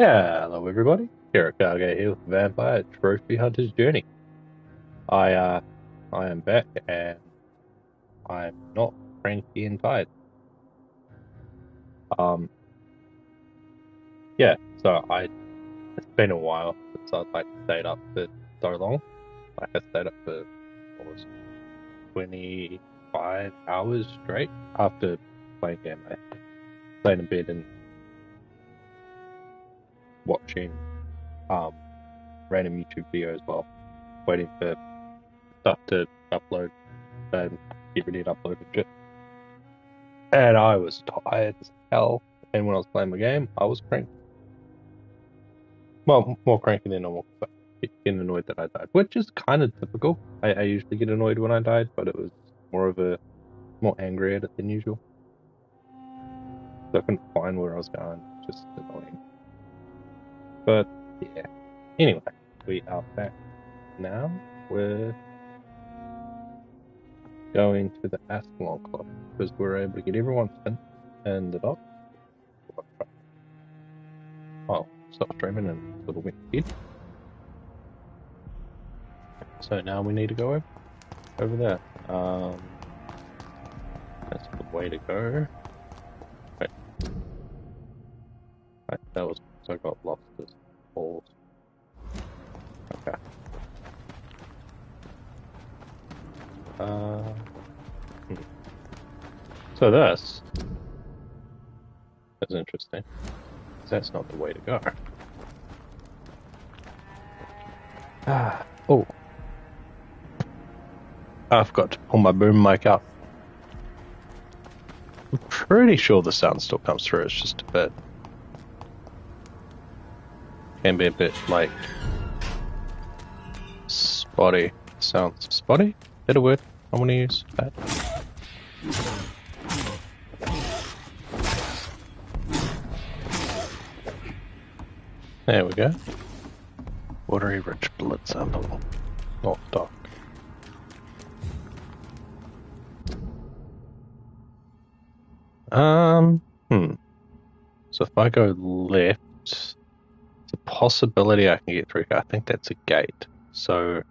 Hello everybody, here at Gargate here with Vampire Trophy Hunter's Journey. I am back and I'm not cranky and tired. Um yeah, so it's been a while since I've stayed up for so long. I stayed up for what was it, 25 hours straight after playing game. I stayed in bed and watching random YouTube videos while waiting for stuff to upload and get ready to upload and shit. And I was tired as hell. And when I was playing my game, I was cranky. Well, more cranky than normal. But getting annoyed that I died, which is kind of typical. I usually get annoyed when I died, but it was more angry at it than usual. So I couldn't find where I was going. Just annoying. But yeah. Anyway, we are back now. We're going to the Ascalon Club because we're able to get everyone sent and the dog. Oh, stop streaming and sort of went to bed. So now we need to go over there. That's the way to go. Wait. Right, that was because I got lost as balls. Okay. So this is interesting. That's not the way to go. Oh. I forgot to pull my boom mic out. I'm pretty sure the sound still comes through, it's just a bit... Can be a bit, spotty. Sounds spotty? Is that a word I want to use? That. There we go. Watery rich blood sample. Not dark. So if I go left, it's a possibility I can get through here. I think that's a gate. So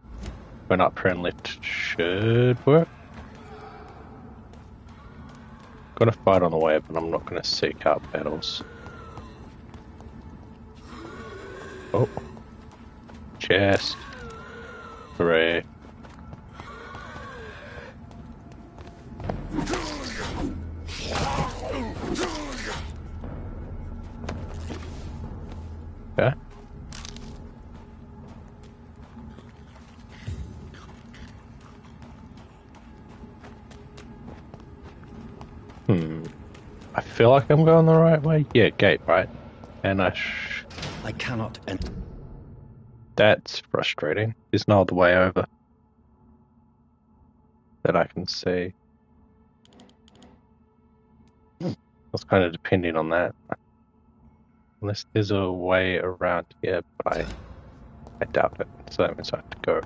going up here and left should work. Got a fight on the way, but I'm not going to seek out battles. Oh. Chest. Hooray. Okay. I feel like I'm going the right way. Yeah, gate, right? And I cannot enter. That's frustrating. There's no other way over that I can see. I was kind of depending on that. Unless there's a way around here, but I doubt it. So that means I have to go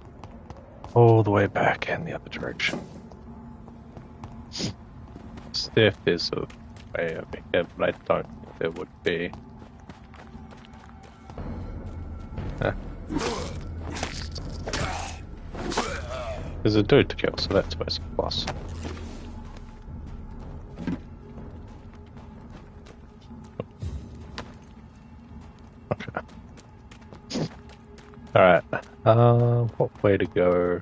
all the way back in the other direction. If there's a way over here, but I don't think there would be. There's a dude to kill, so that's supposed to be a plus. Okay. Alright. What way to go?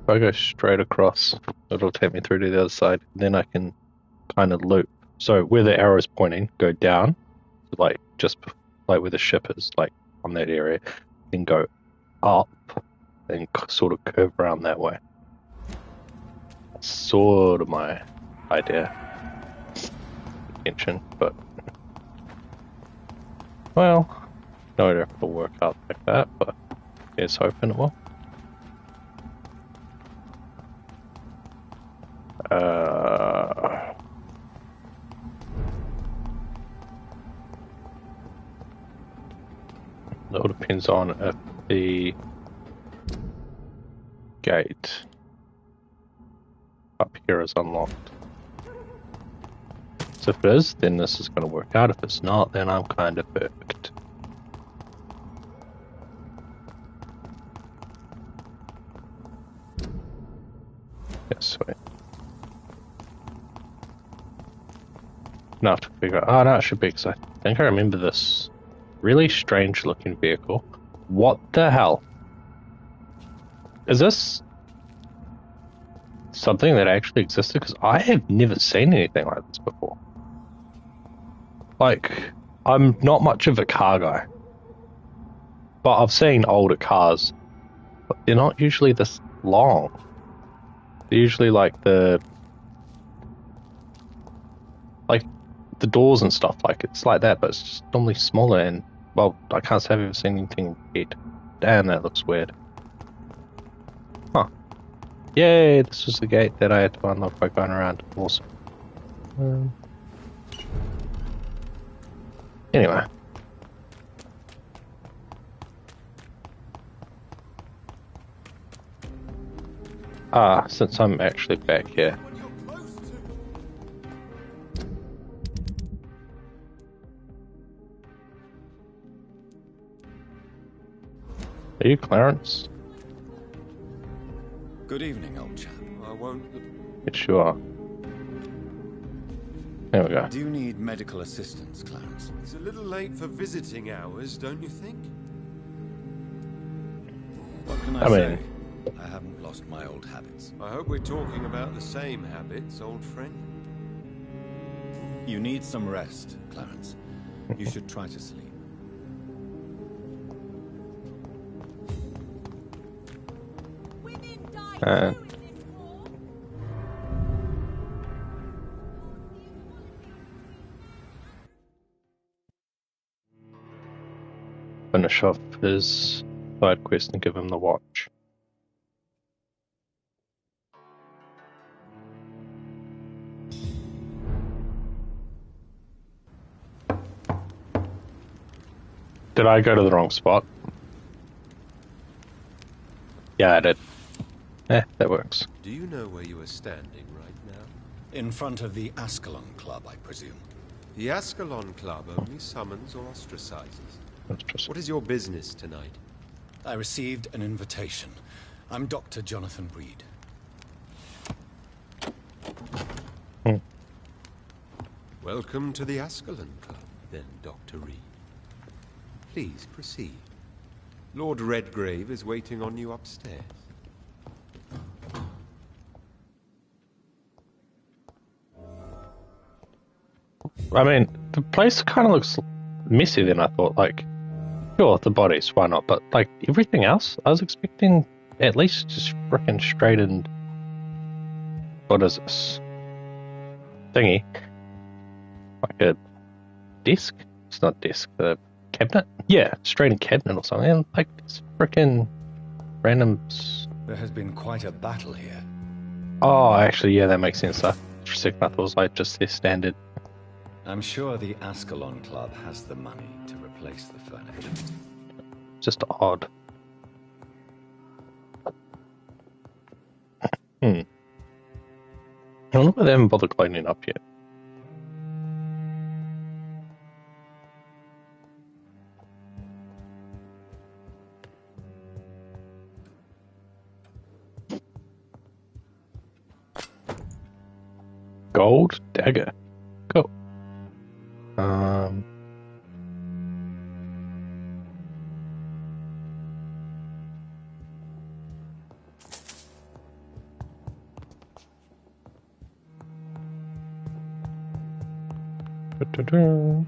If I go straight across, it'll take me through to the other side, and then I can kind of loop. So where the arrow is pointing, go down, just where the ship is, on that area, then go up, and sort of curve around that way. That's sort of my idea, intention, but well, no idea if it'll work out like that, but here's hoping it will. It all depends on if the gate up here is unlocked. So if it is, then this is going to work out. If it's not, then I'm kind of fucked. Yes, sweet. Now I have to figure out. Oh, no, it should be, because I think I remember this really strange looking vehicle. What the hell? Is this something that actually existed? Because I have never seen anything like this before. Like, I'm not much of a car guy, but I've seen older cars, but they're not usually this long. They're usually like the doors and stuff, like it's like that, but it's just normally smaller. And well, I can't say I've ever seen anything red. Damn, that looks weird. Huh. Yay, this was the gate that I had to unlock by going around. Awesome. Anyway. Since I'm actually back here. Are you Clarence? Good evening, old chap. I won't... Yes, you are. There we go. Do you need medical assistance, Clarence? It's a little late for visiting hours, don't you think? What can I say? I haven't lost my old habits. I hope we're talking about the same habits, old friend. You need some rest, Clarence. You should try to sleep. Finish off his side quest and give him the watch. Did I go to the wrong spot? Yeah, I did. That works. Do you know where you are standing right now? In front of the Ascalon Club, I presume. The Ascalon Club only summons or ostracizes. What is your business tonight? I received an invitation. I'm Dr. Jonathan Reed. Welcome to the Ascalon Club, then, Dr. Reed. Please proceed. Lord Redgrave is waiting on you upstairs. I mean, the place kind of looks messy than I thought. Like, sure, the bodies, why not? But, like, everything else, I was expecting at least just frickin' straight and... What is this? Thingy. Like a desk? It's not desk, the cabinet? Yeah, straight in cabinet or something. And, like, it's frickin' random... There has been quite a battle here. Oh, actually, yeah, that makes sense. For a second I thought it was, like, just their standard... I'm sure the Ascalon Club has the money to replace the furniture. Just odd. I wonder why they haven't bothered cleaning up yet. Gold dagger. Cool. Da-da-da.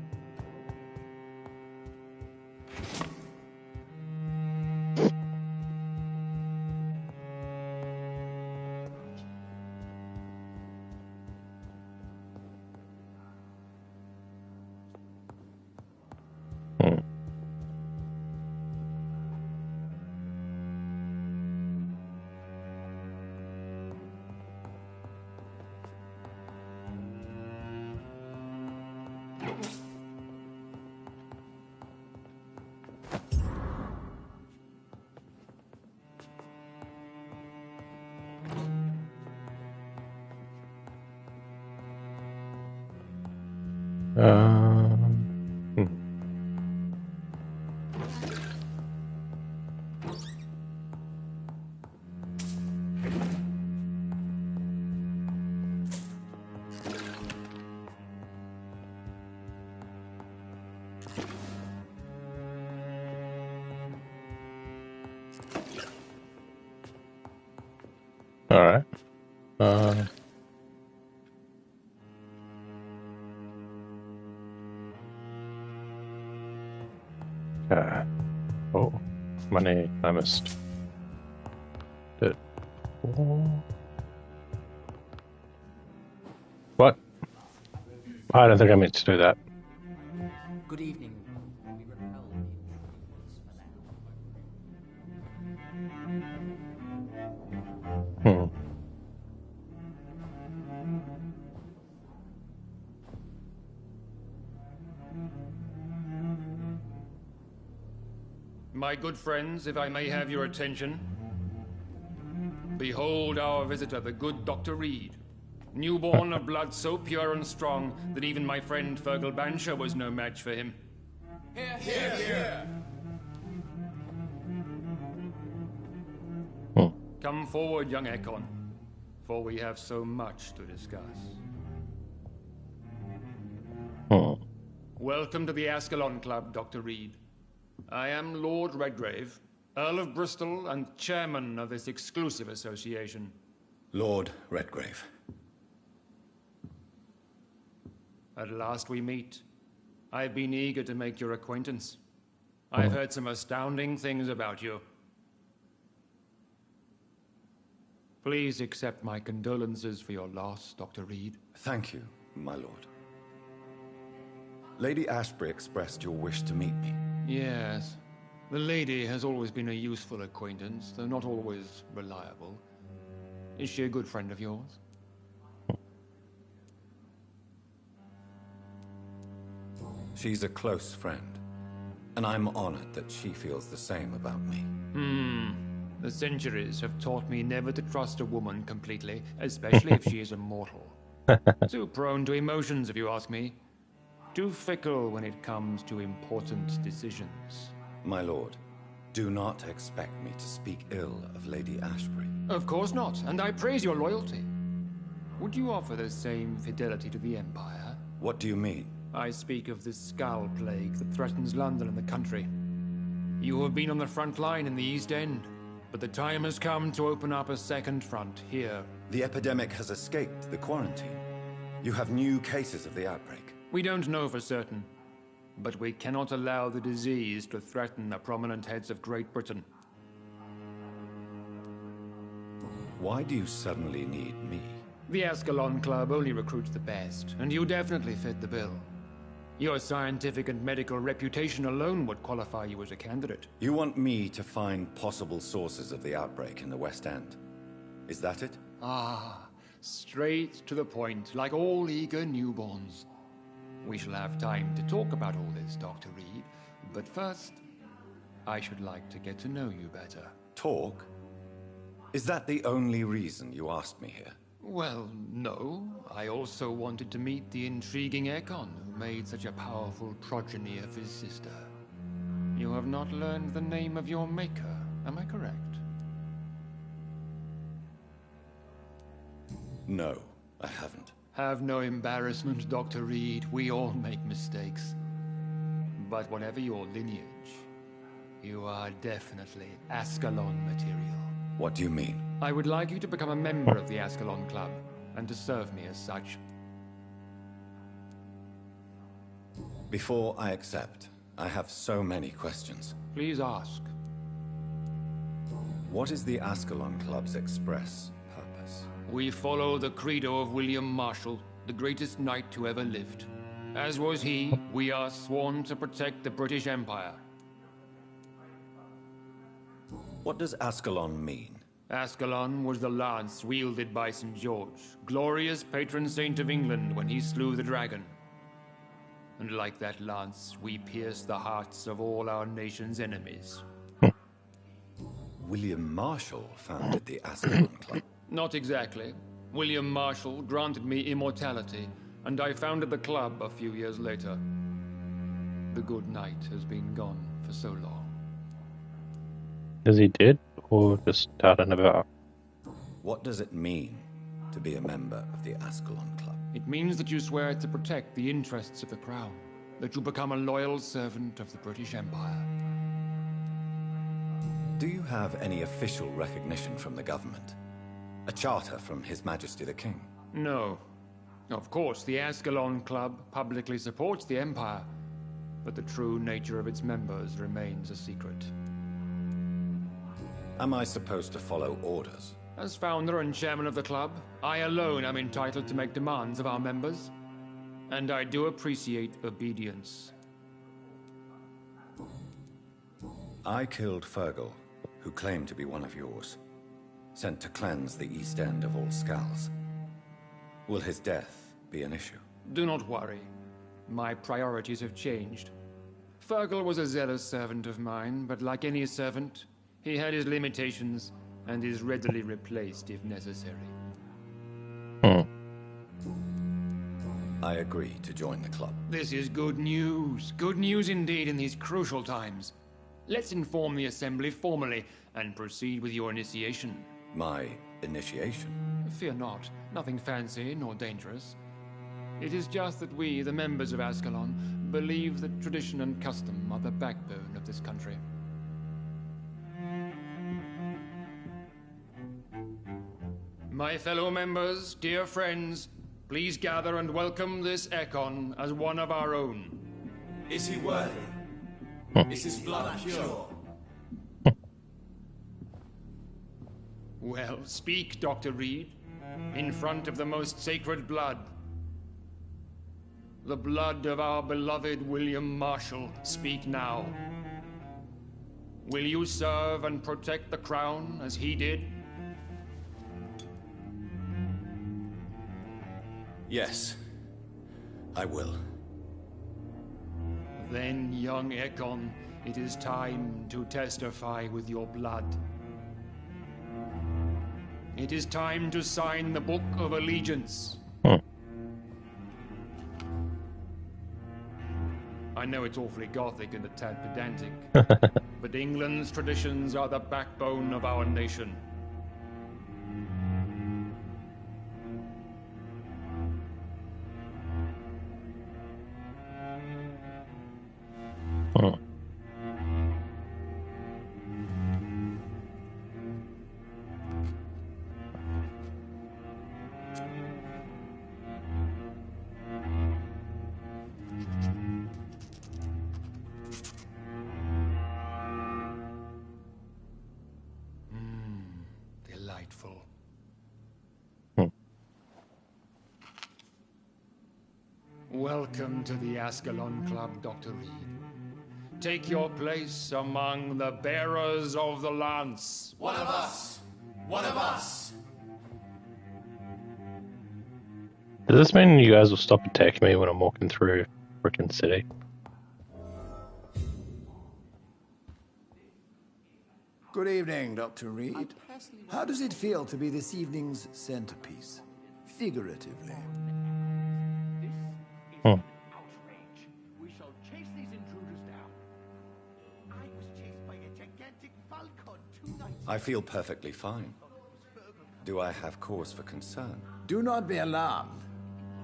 Hmm. All right. Oh, money I missed. Did. What? I don't think I meant to do that. Good evening. We repel the intruders for now. My good friends, if I may have your attention. Behold our visitor, the good Dr. Reed. Newborn of blood so pure and strong that even my friend Fergal Bansher was no match for him. Hear, hear, hear! Come forward, young Ekon, for we have so much to discuss. Welcome to the Ascalon Club, Dr. Reed. I am Lord Redgrave, Earl of Bristol and chairman of this exclusive association. Lord Redgrave. At last we meet. I've been eager to make your acquaintance. I've heard some astounding things about you. Please accept my condolences for your loss, Dr. Reed. Thank you, my lord. Lady Ashbury expressed your wish to meet me. Yes. The lady has always been a useful acquaintance, though not always reliable. Is she a good friend of yours? She's a close friend, and I'm honored that she feels the same about me. The centuries have taught me never to trust a woman completely, especially if she is a mortal. Too prone to emotions, if you ask me. Too fickle when it comes to important decisions. My lord, do not expect me to speak ill of Lady Ashbury. Of course not, and I praise your loyalty. Would you offer the same fidelity to the Empire? What do you mean? I speak of the Skull Plague that threatens London and the country. You have been on the front line in the East End, but the time has come to open up a second front here. The epidemic has escaped the quarantine. You have new cases of the outbreak. We don't know for certain, but we cannot allow the disease to threaten the prominent heads of Great Britain. Why do you suddenly need me? The Ascalon Club only recruits the best, and you definitely fit the bill. Your scientific and medical reputation alone would qualify you as a candidate. You want me to find possible sources of the outbreak in the West End. Is that it? Ah, straight to the point, like all eager newborns. We shall have time to talk about all this, Dr. Reed, but first, I should like to get to know you better. Talk? Is that the only reason you asked me here? Well, no. I also wanted to meet the intriguing Ekon, who made such a powerful progeny of his sister. You have not learned the name of your maker, am I correct? No, I haven't. Have no embarrassment, Dr. Reed. We all make mistakes. But whatever your lineage, you are definitely Ascalon material. What do you mean? I would like you to become a member of the Ascalon Club, and to serve me as such. Before I accept, I have so many questions. Please ask. What is the Ascalon Club's express purpose? We follow the credo of William Marshall, the greatest knight who ever lived. As was he, we are sworn to protect the British Empire. What does Ascalon mean? Ascalon was the lance wielded by St. George, glorious patron saint of England when he slew the dragon. And like that lance, we pierce the hearts of all our nation's enemies. William Marshall founded the Ascalon Club. Not exactly. William Marshall granted me immortality, and I founded the club a few years later. The good knight has been gone for so long. Is he dead or just out and about? What does it mean to be a member of the Ascalon Club? It means that you swear to protect the interests of the crown, that you become a loyal servant of the British Empire. Do you have any official recognition from the government? A charter from His Majesty the King? No. Of course, the Ascalon Club publicly supports the Empire, but the true nature of its members remains a secret. Am I supposed to follow orders? As founder and chairman of the club, I alone am entitled to make demands of our members, and I do appreciate obedience. I killed Fergal, who claimed to be one of yours, sent to cleanse the East End of all skulls. Will his death be an issue? Do not worry. My priorities have changed. Fergal was a zealous servant of mine, but like any servant, he had his limitations and is readily replaced if necessary. I agree to join the club. This is good news. Good news indeed in these crucial times. Let's inform the Assembly formally and proceed with your initiation. My initiation? Fear not. Nothing fancy nor dangerous. It is just that we, the members of Ascalon, believe that tradition and custom are the backbone of this country. My fellow members, dear friends, please gather and welcome this Ekon as one of our own. Is he worthy? Is his blood pure? Well, speak, Dr. Reed, in front of the most sacred blood. The blood of our beloved William Marshall, speak now. Will you serve and protect the crown as he did? Yes, I will. Then, young Ekon, it is time to testify with your blood. It is time to sign the Book of Allegiance. I know it's awfully gothic and a tad pedantic, but England's traditions are the backbone of our nation. Delightful. Welcome to the Ascalon Club, Dr. Reed. Take your place among the bearers of the lance. One of us! One of us! Does this mean you guys will stop attacking me when I'm walking through frickin' city? Good evening, Dr. Reed. How does it feel to be this evening's centerpiece? Figuratively. Outrage. We shall chase these intruders down. I was chased by a gigantic falcon 2 nights ago. I feel perfectly fine. Do I have cause for concern? Do not be alarmed.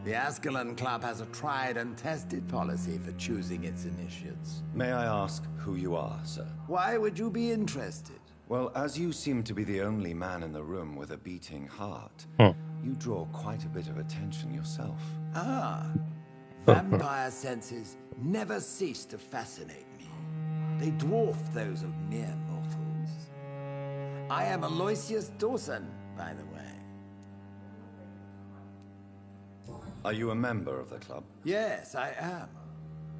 The Ascalon Club has a tried and tested policy for choosing its initiates. May I ask who you are, sir? Why would you be interested? Well, as you seem to be the only man in the room with a beating heart, you draw quite a bit of attention yourself. Ah. Vampire senses never cease to fascinate me. They dwarf those of mere mortals. I am Aloysius Dawson, by the way. Are you a member of the club? Yes, I am.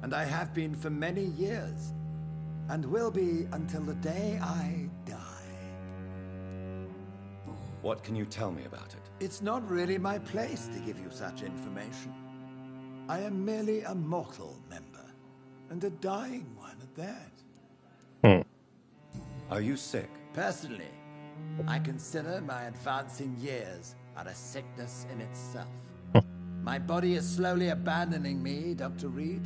And I have been for many years. And will be until the day I die. What can you tell me about it? It's not really my place to give you such information. I am merely a mortal member, and a dying one at that. Are you sick? Personally, I consider my advancing years are a sickness in itself. My body is slowly abandoning me, Dr. Reed.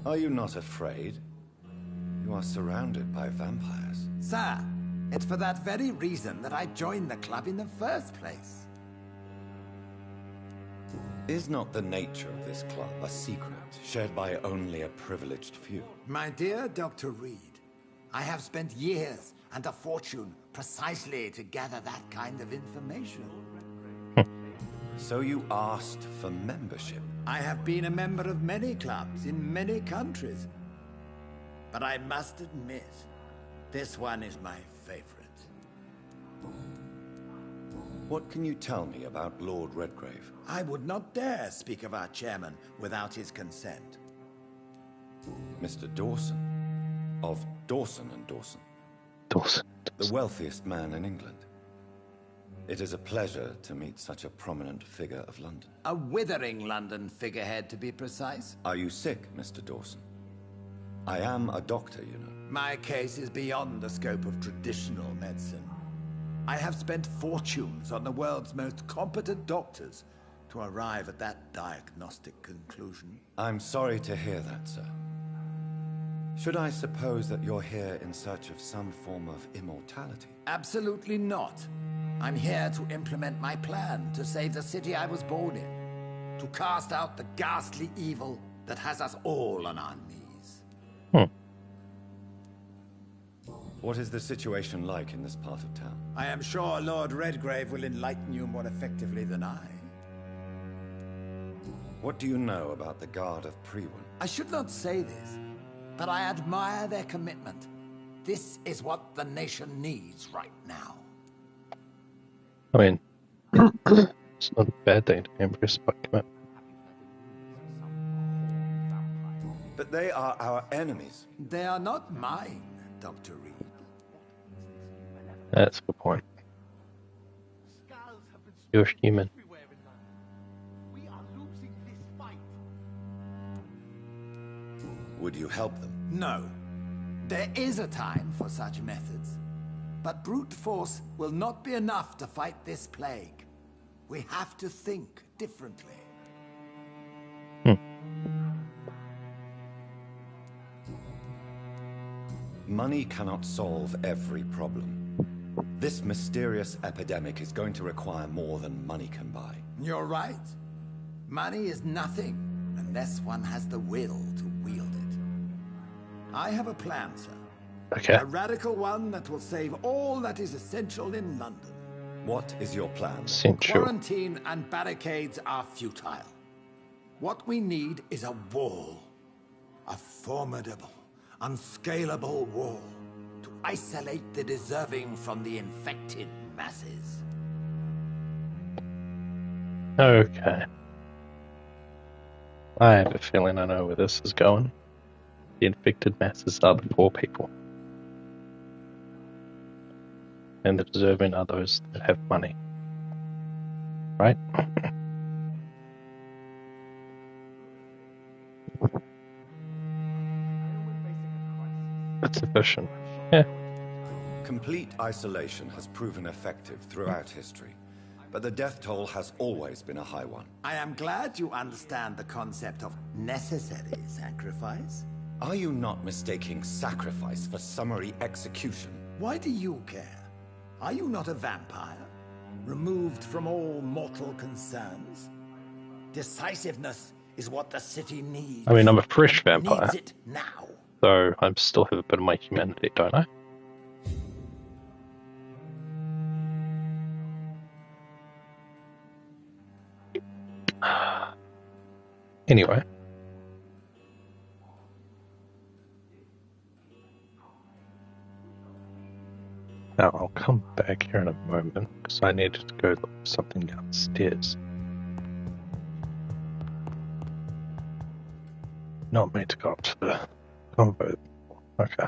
Are you not afraid? You are surrounded by vampires. Sir, it's for that very reason that I joined the club in the first place. Is not the nature of this club a secret, shared by only a privileged few? My dear Dr. Reed, I have spent years and a fortune precisely to gather that kind of information. So you asked for membership? I have been a member of many clubs in many countries. But I must admit, this one is my favorite. What can you tell me about Lord Redgrave? I would not dare speak of our chairman without his consent. Mr. Dawson, of Dawson and Dawson. Dawson. The wealthiest man in England. It is a pleasure to meet such a prominent figure of London. A withering London figurehead, to be precise. Are you sick, Mr. Dawson? I am a doctor, you know. My case is beyond the scope of traditional medicine. I have spent fortunes on the world's most competent doctors to arrive at that diagnostic conclusion. I'm sorry to hear that, sir. Should I suppose that you're here in search of some form of immortality? Absolutely not. I'm here to implement my plan to save the city I was born in. To cast out the ghastly evil that has us all on our knees. What is the situation like in this part of town? I am sure Lord Redgrave will enlighten you more effectively than I. What do you know about the Guard of Prewin? I should not say this, but I admire their commitment. This is what the nation needs right now. I mean, it's not a bad thing to be impressed by commitment. But they are our enemies. They are not mine, Dr. Reed. That's a good point. Skulls have been You're spotted human. everywhere in London. We are losing this fight. Would you help them? No. There is a time for such methods. But brute force will not be enough to fight this plague. We have to think differently. Money cannot solve every problem. This mysterious epidemic is going to require more than money can buy. You're right. Money is nothing unless one has the will to wield it. I have a plan, sir. Okay. A radical one that will save all that is essential in London. What is your plan? Essential. Quarantine and barricades are futile. What we need is a wall. A formidable, unscalable wall to isolate the deserving from the infected masses. Okay. I have a feeling I know where this is going. The infected masses are the poor people. And the deserving are those that have money. Right? That's efficient. Yeah. Complete isolation has proven effective throughout history, but the death toll has always been a high one. I am glad you understand the concept of necessary sacrifice. Are you not mistaking sacrifice for summary execution? Why do you care? Are you not a vampire? Removed from all mortal concerns? Decisiveness is what the city needs. I mean, I'm a fresh vampire, Needs it now. so I still have a bit of my humanity, don't I? Anyway. Now, I'll come back here in a moment, because I need to go look for something downstairs. Not meant to go up to the convo. Okay.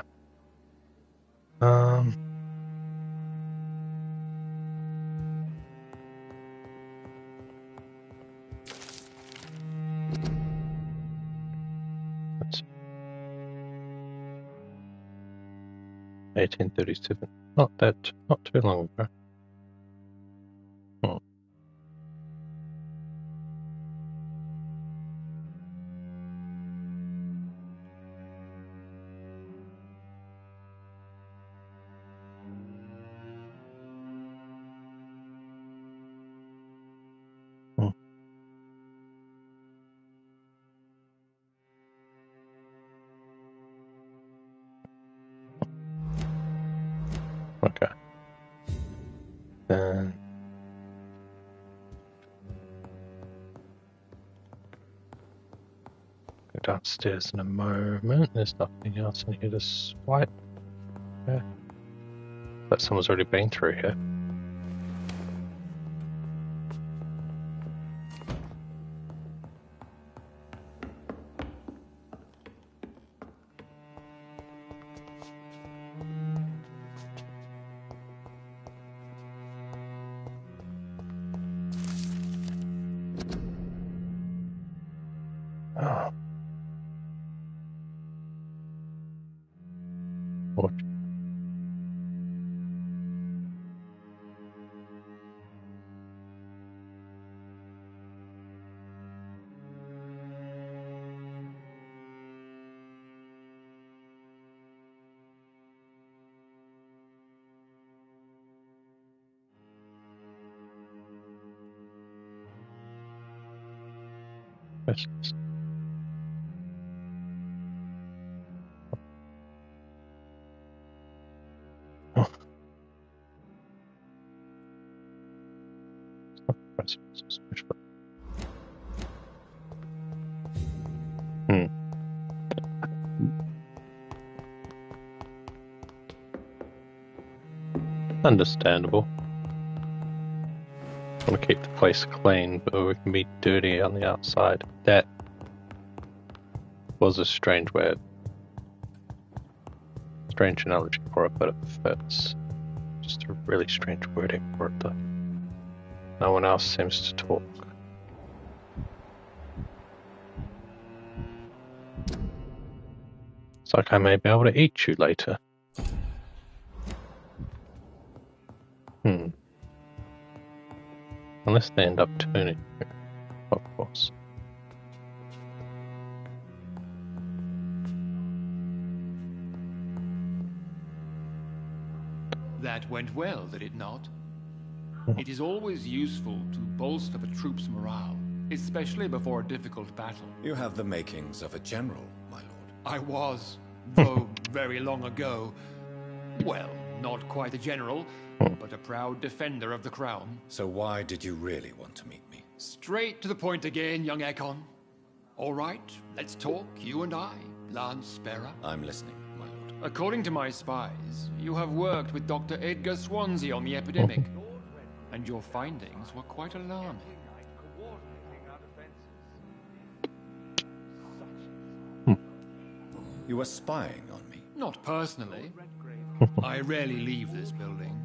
Let's see. 1837. Not too long ago. Okay. Then go downstairs in a moment. There's nothing else in here to swipe. Yeah. But someone's already been through here. Oh. What? Yes. Oh. Hmm. Understandable. I want to keep the place clean, but we can be dirty on the outside. That was a strange analogy for it, but it fits. Just a really strange wording for it, though. No one else seems to talk. It's like I may be able to eat you later. Unless they end up turning, of course. That went well, did it not? It is always useful to bolster the troops' morale, especially before a difficult battle. You have the makings of a general, my lord. I was, though very long ago. Well, not quite a general, but a proud defender of the crown. So why did you really want to meet me? Straight to the point again, young Ekon. All right, let's talk, you and I, Lance Sparrow. I'm listening, my lord. According to my spies, you have worked with Dr. Edgar Swansea on the epidemic, and your findings were quite alarming. You were spying on me? Not personally. I rarely leave this building.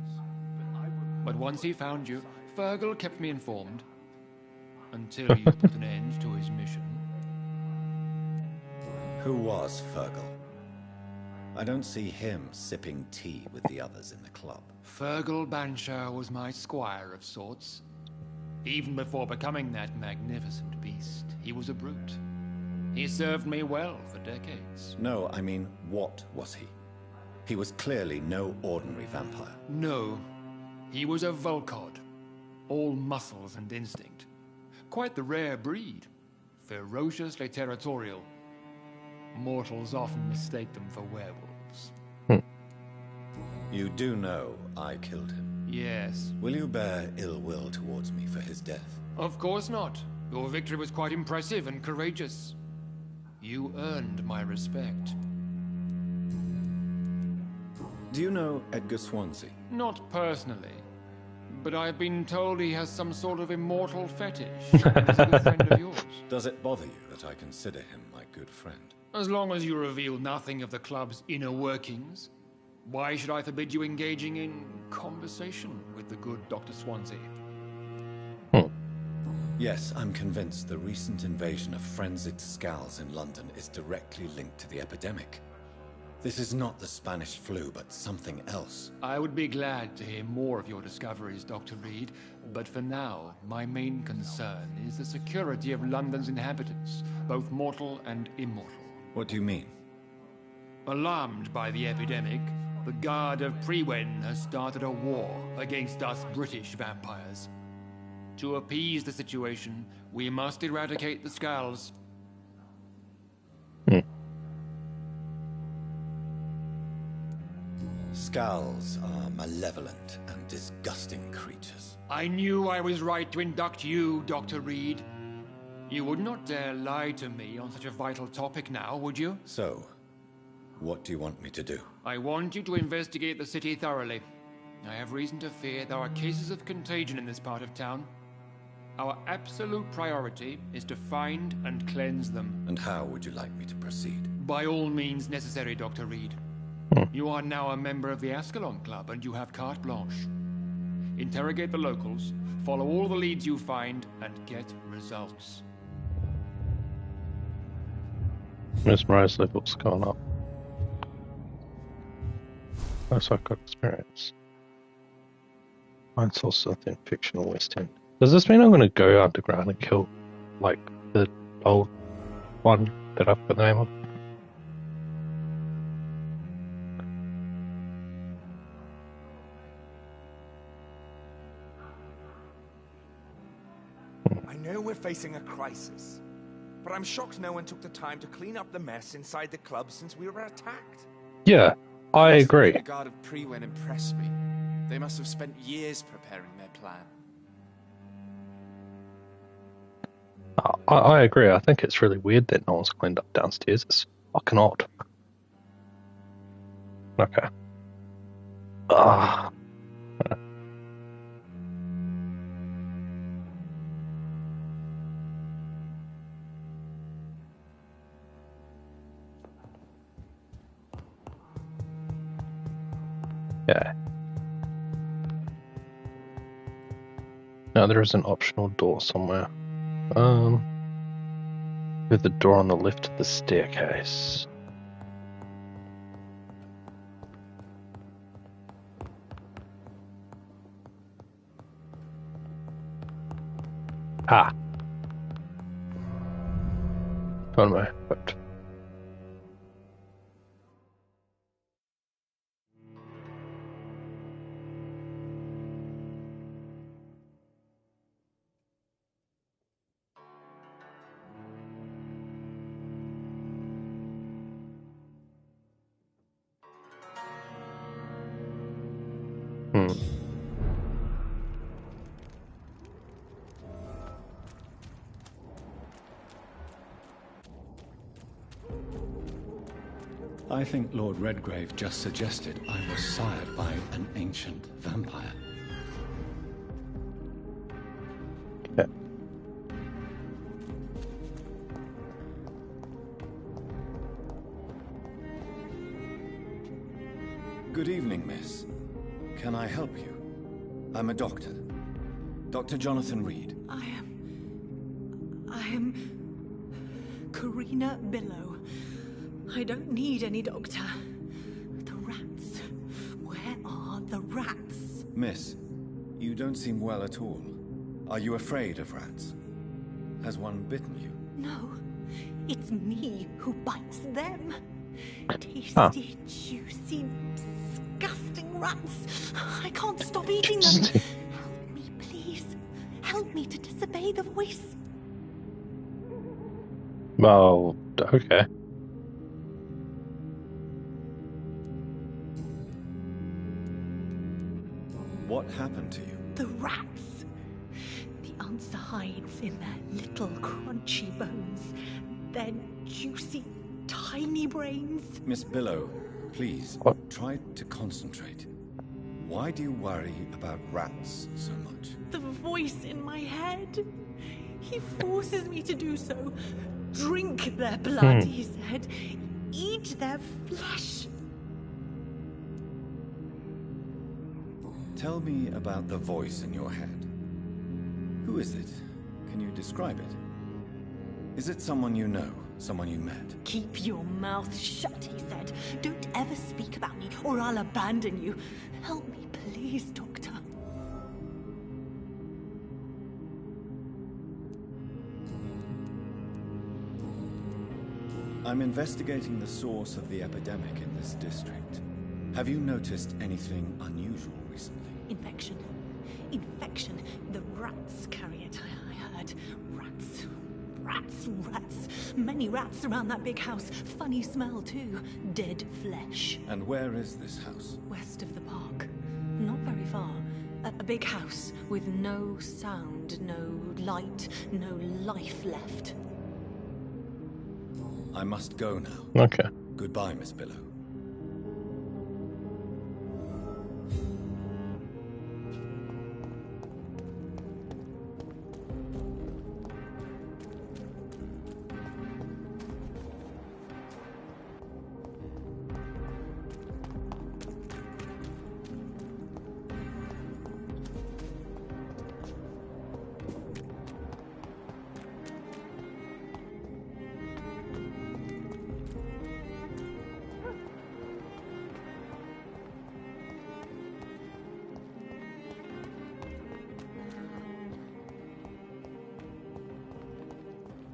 But once he found you, Fergal kept me informed. Until you put an end to his mission. Who was Fergal? I don't see him sipping tea with the others in the club. Fergal Banshire was my squire of sorts. Even before becoming that magnificent beast, he was a brute. He served me well for decades. No, I mean, what was he? He was clearly no ordinary vampire. No. He was a Volcod. All muscles and instinct. Quite the rare breed. Ferociously territorial. Mortals often mistake them for werewolves. You do know I killed him? Yes. Will you bear ill will towards me for his death? Of course not. Your victory was quite impressive and courageous. You earned my respect. Do you know Edgar Swansea? Not personally. But I've been told he has some sort of immortal fetish. He's a good friend of yours. Does it bother you that I consider him my good friend? As long as you reveal nothing of the club's inner workings, why should I forbid you engaging in conversation with the good Dr. Swansea? Yes, I'm convinced the recent invasion of frenzied Scals in London is directly linked to the epidemic. This is not the Spanish flu, but something else. I would be glad to hear more of your discoveries, Dr. Reed, but for now, my main concern is the security of London's inhabitants, both mortal and immortal. What do you mean? Alarmed by the epidemic, the Guard of Prewen has started a war against us British vampires. To appease the situation, we must eradicate the Scals. Scowls are malevolent and disgusting creatures. I knew I was right to induct you, Dr. Reed. You would not dare lie to me on such a vital topic now, would you? So, what do you want me to do? I want you to investigate the city thoroughly. I have reason to fear there are cases of contagion in this part of town. Our absolute priority is to find and cleanse them. And how would you like me to proceed? By all means necessary, Dr. Reed. You are now a member of the Ascalon Club, and you have carte blanche. Interrogate the locals, follow all the leads you find, and get results. Mesmerize level's gone up. Looks like I've got experience. Find source of the fictional West End. Does this mean I'm going to go underground and kill, like, the old one that I've got the name of? I know we're facing a crisis, but I'm shocked no one took the time to clean up the mess inside the club since we were attacked. Yeah, I agree. The guard of Pre-Wen impressed me. They must have spent years preparing their plan. I agree. I think it's really weird that no one's cleaned up downstairs. It's fucking odd. Okay. Ah. Yeah. Now there is an optional door somewhere. With the door on the left of the staircase. Ah. Don't know, but I think Lord Redgrave just suggested I was sired by an ancient vampire. Yeah. Good evening, miss. Can I help you? I'm a doctor. Dr. Jonathan Reed. I am Karina Billow. I don't need any doctor. The rats. Where are the rats? Miss, you don't seem well at all. Are you afraid of rats? Has one bitten you? No, it's me who bites them. Tasty, juicy, disgusting rats. I can't stop eating them. Help me, please. Help me to disobey the voice. Well, okay. What happened to you? The rats. The answer hides in their little crunchy bones. Their juicy, tiny brains. Miss Billow, please, try to concentrate. Why do you worry about rats so much? The voice in my head. He forces me to do so. Drink their blood, he said. Eat their flesh. Tell me about the voice in your head. Who is it? Can you describe it? Is it someone you know? Someone you met? Keep your mouth shut, he said. Don't ever speak about me, or I'll abandon you. Help me, please, Doctor. I'm investigating the source of the epidemic in this district. Have you noticed anything unusual recently? Infection. Infection. The rats carry it, I heard. Rats. Rats, rats. Many rats around that big house. Funny smell, too. Dead flesh. And where is this house? West of the park. Not very far. A big house with no sound, no light, no life left. I must go now. Okay. Goodbye, Miss Billow.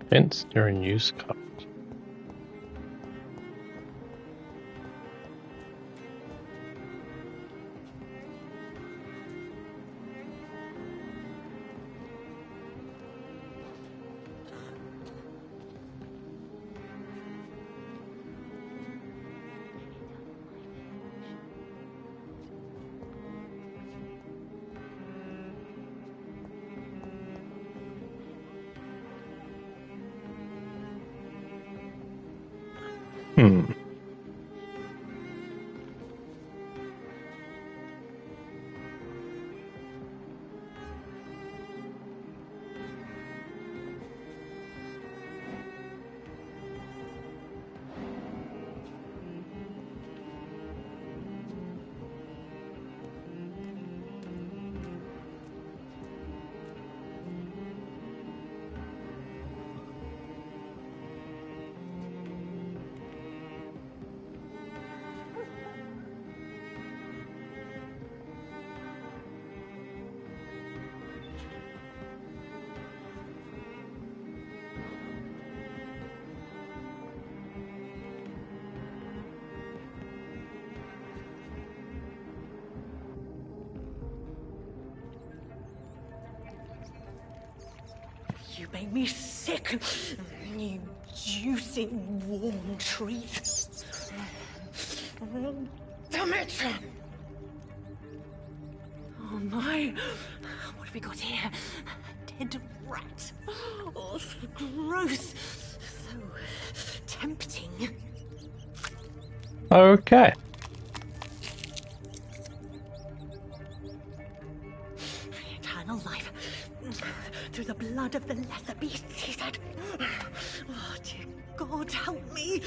Fence near a used car. You make me sick, you juicy, warm treat. Damn it! Oh my, what have we got here? A dead rat. Oh, so gross. So tempting. Okay. Eternal life. Through the blood of the lesser beasts, he said. Oh, dear God, help me.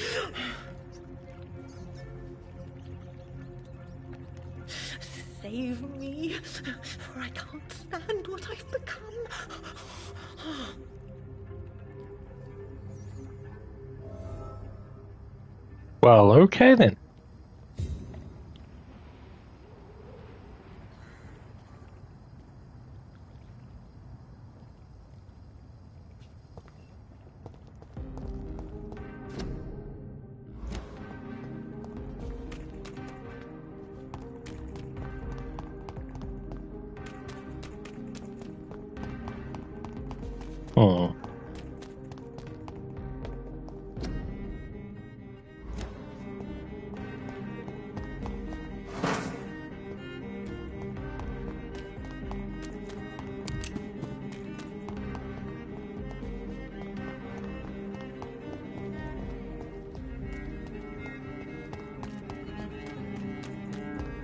Save me, for I can't stand what I've become. Well, okay then. Hmm.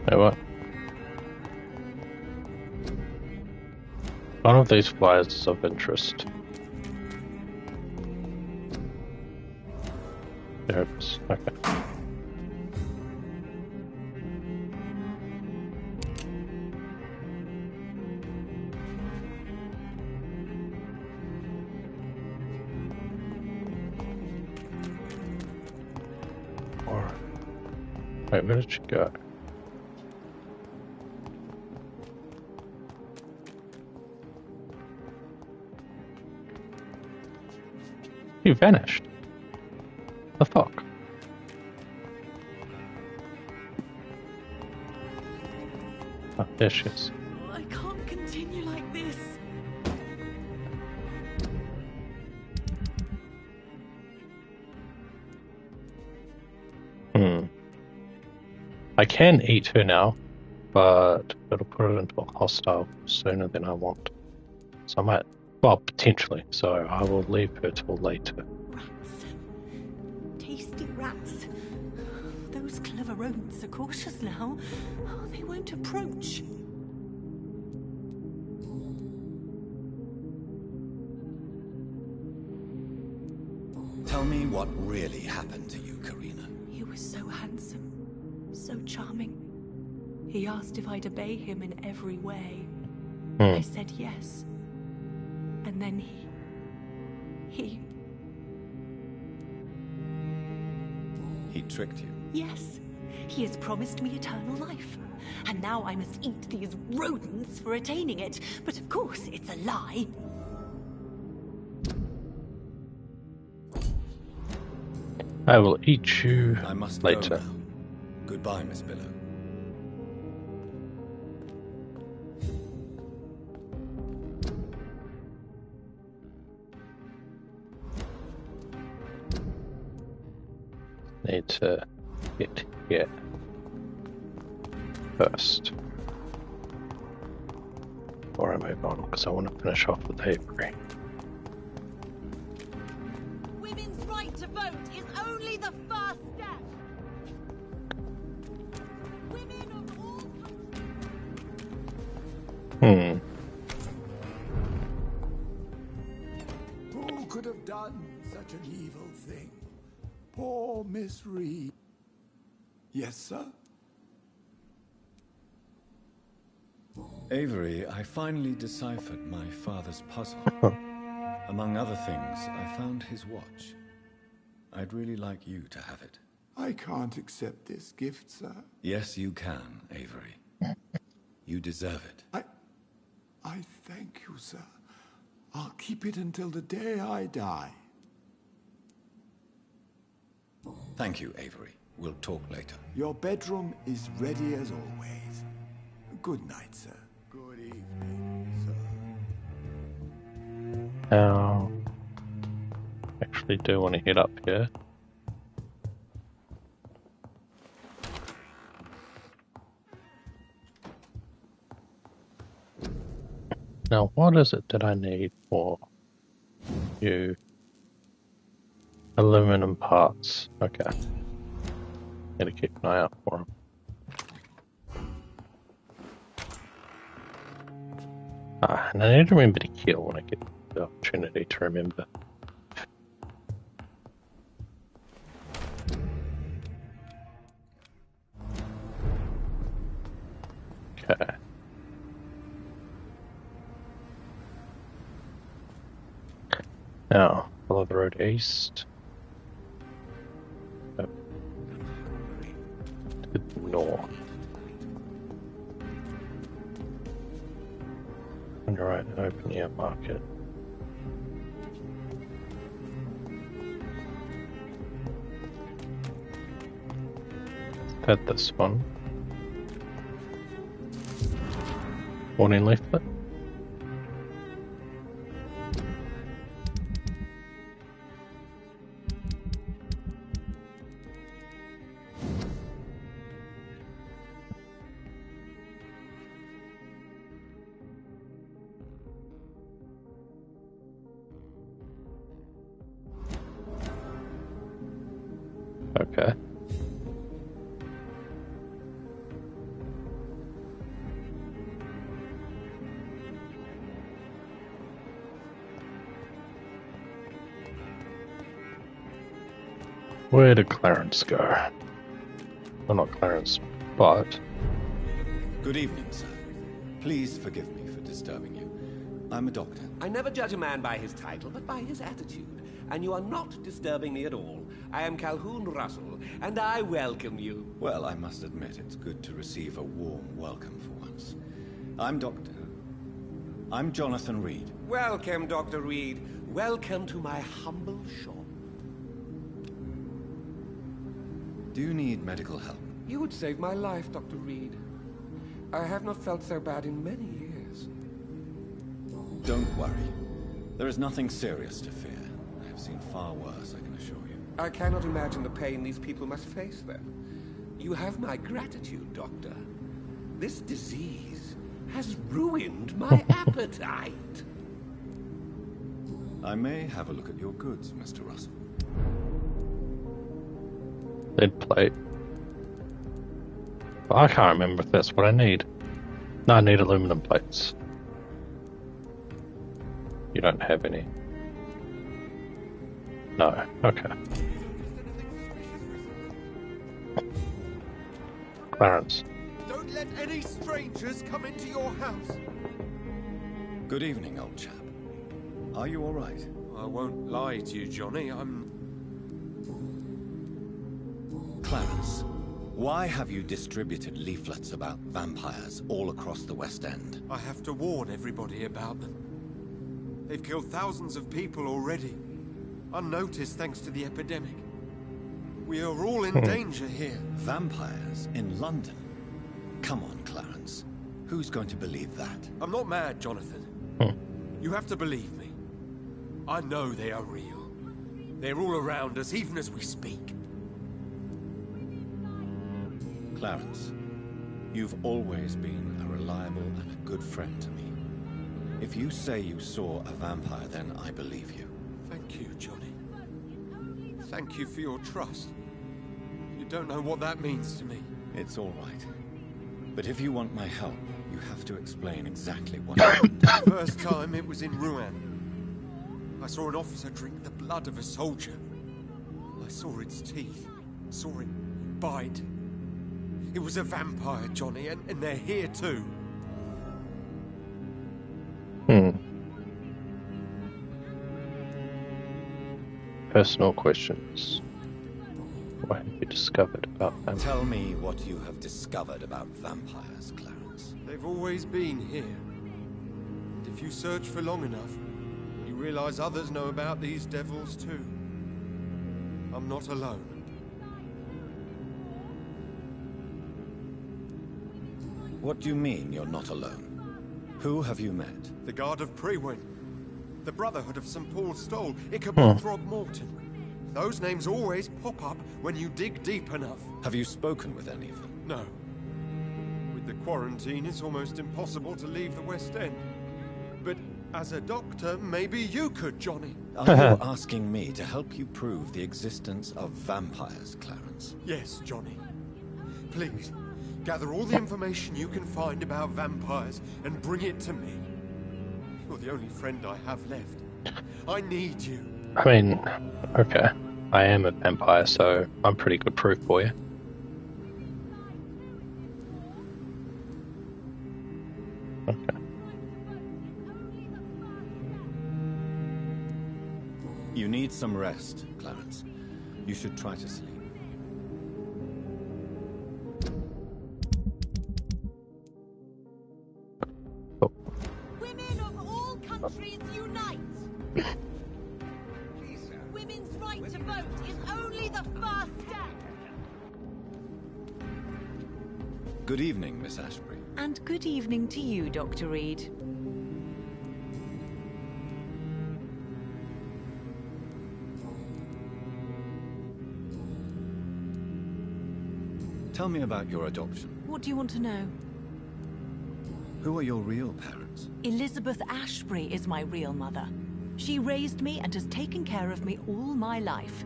Hey, what? One of these flyers is of interest. There it is. Okay. Alright. Wait, where did she go? You vanished. The fuck? Oh, there she is. I can't continue like this. I can eat her now, but it'll put it into a hostile sooner than I want. So I might, well, potentially. So I will leave her till later. Rats. Tasty rats. Those clever rodents are cautious now. Oh, they won't approach. Tell me what really happened to you, Karina. He was so handsome, so charming. He asked if I'd obey him in every way. I said yes. And then he tricked you? Yes. He has promised me eternal life. And now I must eat these rodents for attaining it. But of course, it's a lie. I will eat you I must later. go now. Goodbye, Miss Billow. Need to get here first before I move on, because I want to finish off with Avery. Women's right to vote is only the first step. Women of all countries. Who could have done such an evil thing? Poor Miss Reed. Yes, sir? Avery, I finally deciphered my father's puzzle. Among other things, I found his watch. I'd really like you to have it. I can't accept this gift, sir. Yes, you can, Avery. You deserve it. I thank you, sir. I'll keep it until the day I die. Thank you, Avery. We'll talk later. Your bedroom is ready as always. Good night, sir. Good evening, sir. Now, actually do want to head up here. Now, what is it that I need for you? Aluminum parts. Okay. Gotta keep an eye out for them. And I need to remember to kill when I get the opportunity to remember. Okay. Now, follow the road east. To the north. On your right, open air market. Had this one. Warning leaflet. Okay. Where did Clarence go? Well, not Clarence, but... Good evening, sir. Please forgive me for disturbing you. I'm a doctor. I never judge a man by his title, but by his attitude. And you are not disturbing me at all. I am Calhoun Russell, and I welcome you. Well, I must admit, it's good to receive a warm welcome for once. I'm Jonathan Reed. Welcome, Dr. Reed. Welcome to my humble shop. Do you need medical help? You would save my life, Dr. Reed. I have not felt so bad in many years. Don't worry. There is nothing serious to fear. I have seen far worse, I can assure you. I cannot imagine the pain these people must face then. You have my gratitude, Doctor. This disease has ruined my appetite. I may have a look at your goods, Mr. Russell. Lead plate. I can't remember if that's what I need. No, I need aluminum plates. You don't have any. No, okay. Clarence. Don't let any strangers come into your house. Good evening, old chap. Are you all right? I won't lie to you, Johnny. Clarence, why have you distributed leaflets about vampires all across the West End? I have to warn everybody about them. They've killed thousands of people already, unnoticed thanks to the epidemic. We are all in danger here. Vampires in London? Come on, Clarence. Who's going to believe that? I'm not mad, Jonathan. You have to believe me. I know they are real. They're all around us, even as we speak. Clarence, you've always been a reliable and a good friend to me. If you say you saw a vampire, then I believe you. Thank you, Johnny. Thank you for your trust. You don't know what that means to me. It's all right. But if you want my help, you have to explain exactly what happened. The first time it was in Rouen. I saw an officer drink the blood of a soldier. I saw its teeth, saw it bite. It was a vampire, Johnny, and they're here too. Personal questions. What have you discovered about vampires? Tell me what you have discovered about vampires, Clarence. They've always been here. And if you search for long enough, you realize others know about these devils too. I'm not alone. What do you mean you're not alone? Who have you met? The Guard of Prewin, the Brotherhood of St. Paul Stole, Ichabod Throgmorton. Those names always pop up when you dig deep enough. Have you spoken with any of them? No. With the quarantine, it's almost impossible to leave the West End. But as a doctor, maybe you could, Johnny. Are you asking me to help you prove the existence of vampires, Clarence? Yes, Johnny. Please, gather all the information you can find about vampires and bring it to me. You're the only friend I have left. I need you. I mean, okay. I am a vampire, so I'm pretty good proof for you. Okay. You need some rest, Clarence. You should try to sleep. Women of all countries unite! Women's right to vote is only the first step! Good evening, Miss Ashbury. And good evening to you, Dr. Reed. Tell me about your adoption. What do you want to know? Who are your real parents? Elizabeth Ashbury is my real mother. She raised me and has taken care of me all my life.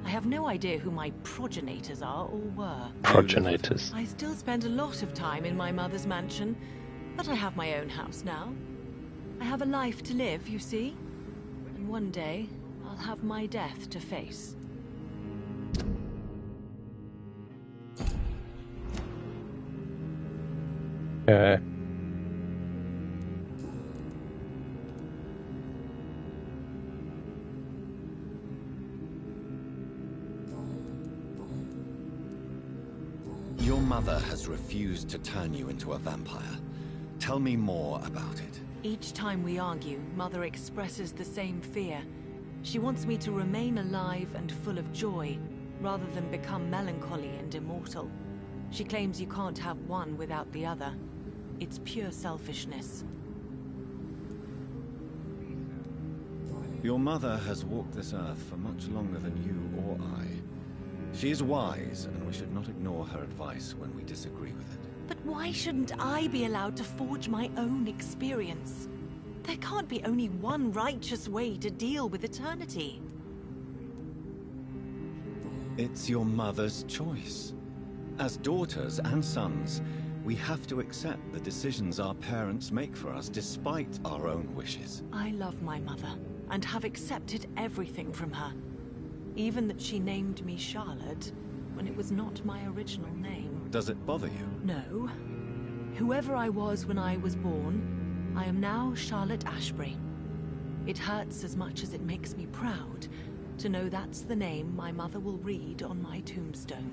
I have no idea who my progenitors are or were. Progenitors. I still spend a lot of time in my mother's mansion, but I have my own house now. I have a life to live, you see. And one day, I'll have my death to face. Okay. Your mother has refused to turn you into a vampire. Tell me more about it. Each time we argue, Mother expresses the same fear. She wants me to remain alive and full of joy, rather than become melancholy and immortal. She claims you can't have one without the other. It's pure selfishness. Your mother has walked this earth for much longer than you or I. She is wise, and we should not ignore her advice when we disagree with it. But why shouldn't I be allowed to forge my own experience? There can't be only one righteous way to deal with eternity. It's your mother's choice. As daughters and sons, we have to accept the decisions our parents make for us despite our own wishes. I love my mother, and have accepted everything from her. Even that she named me Charlotte, when it was not my original name. Does it bother you? No. Whoever I was when I was born, I am now Charlotte Ashbury. It hurts as much as it makes me proud to know that's the name my mother will read on my tombstone.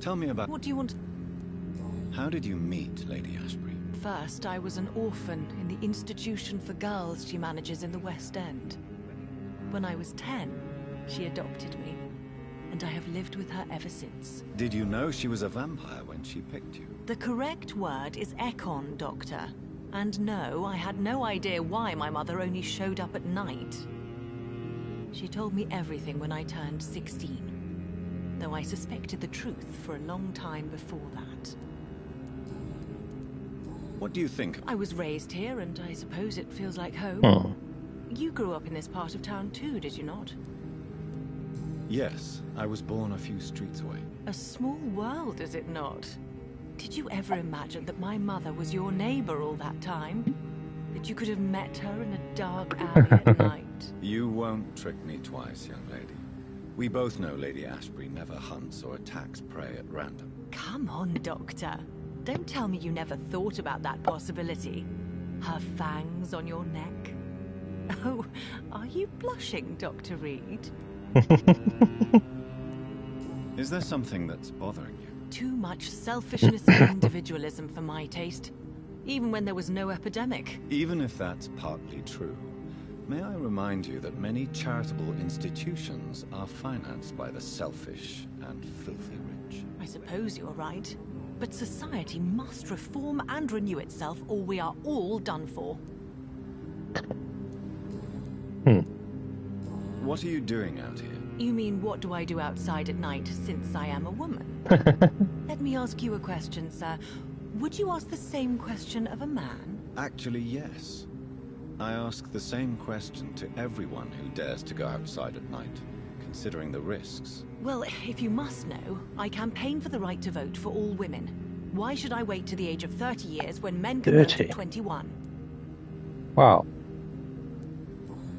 Tell me about... What do you want? How did you meet Lady Ashbury? First, I was an orphan in the institution for girls she manages in the West End. When I was 10, she adopted me, and I have lived with her ever since. Did you know she was a vampire when she picked you? The correct word is Ekon, Doctor. And no, I had no idea why my mother only showed up at night. She told me everything when I turned 16, though I suspected the truth for a long time before that. What do you think? I was raised here, and I suppose it feels like home. Oh. You grew up in this part of town too, did you not? Yes, I was born a few streets away. A small world, is it not? Did you ever imagine that my mother was your neighbor all that time? That you could have met her in a dark alley at night? You won't trick me twice, young lady. We both know Lady Ashbury never hunts or attacks prey at random. Come on, Doctor. Don't tell me you never thought about that possibility. Her fangs on your neck. Oh, are you blushing, Dr. Reed? Is there something that's bothering you? Too much selfishness and individualism for my taste. Even when there was no epidemic. Even if that's partly true, may I remind you that many charitable institutions are financed by the selfish and filthy rich? I suppose you're right. But society must reform and renew itself, or we are all done for. What are you doing out here? You mean, what do I do outside at night since I am a woman? Let me ask you a question, sir. Would you ask the same question of a man? Actually, yes. I ask the same question to everyone who dares to go outside at night, considering the risks. Well, if you must know, I campaign for the right to vote for all women. Why should I wait to the age of 30 years when men can vote at 21? Wow.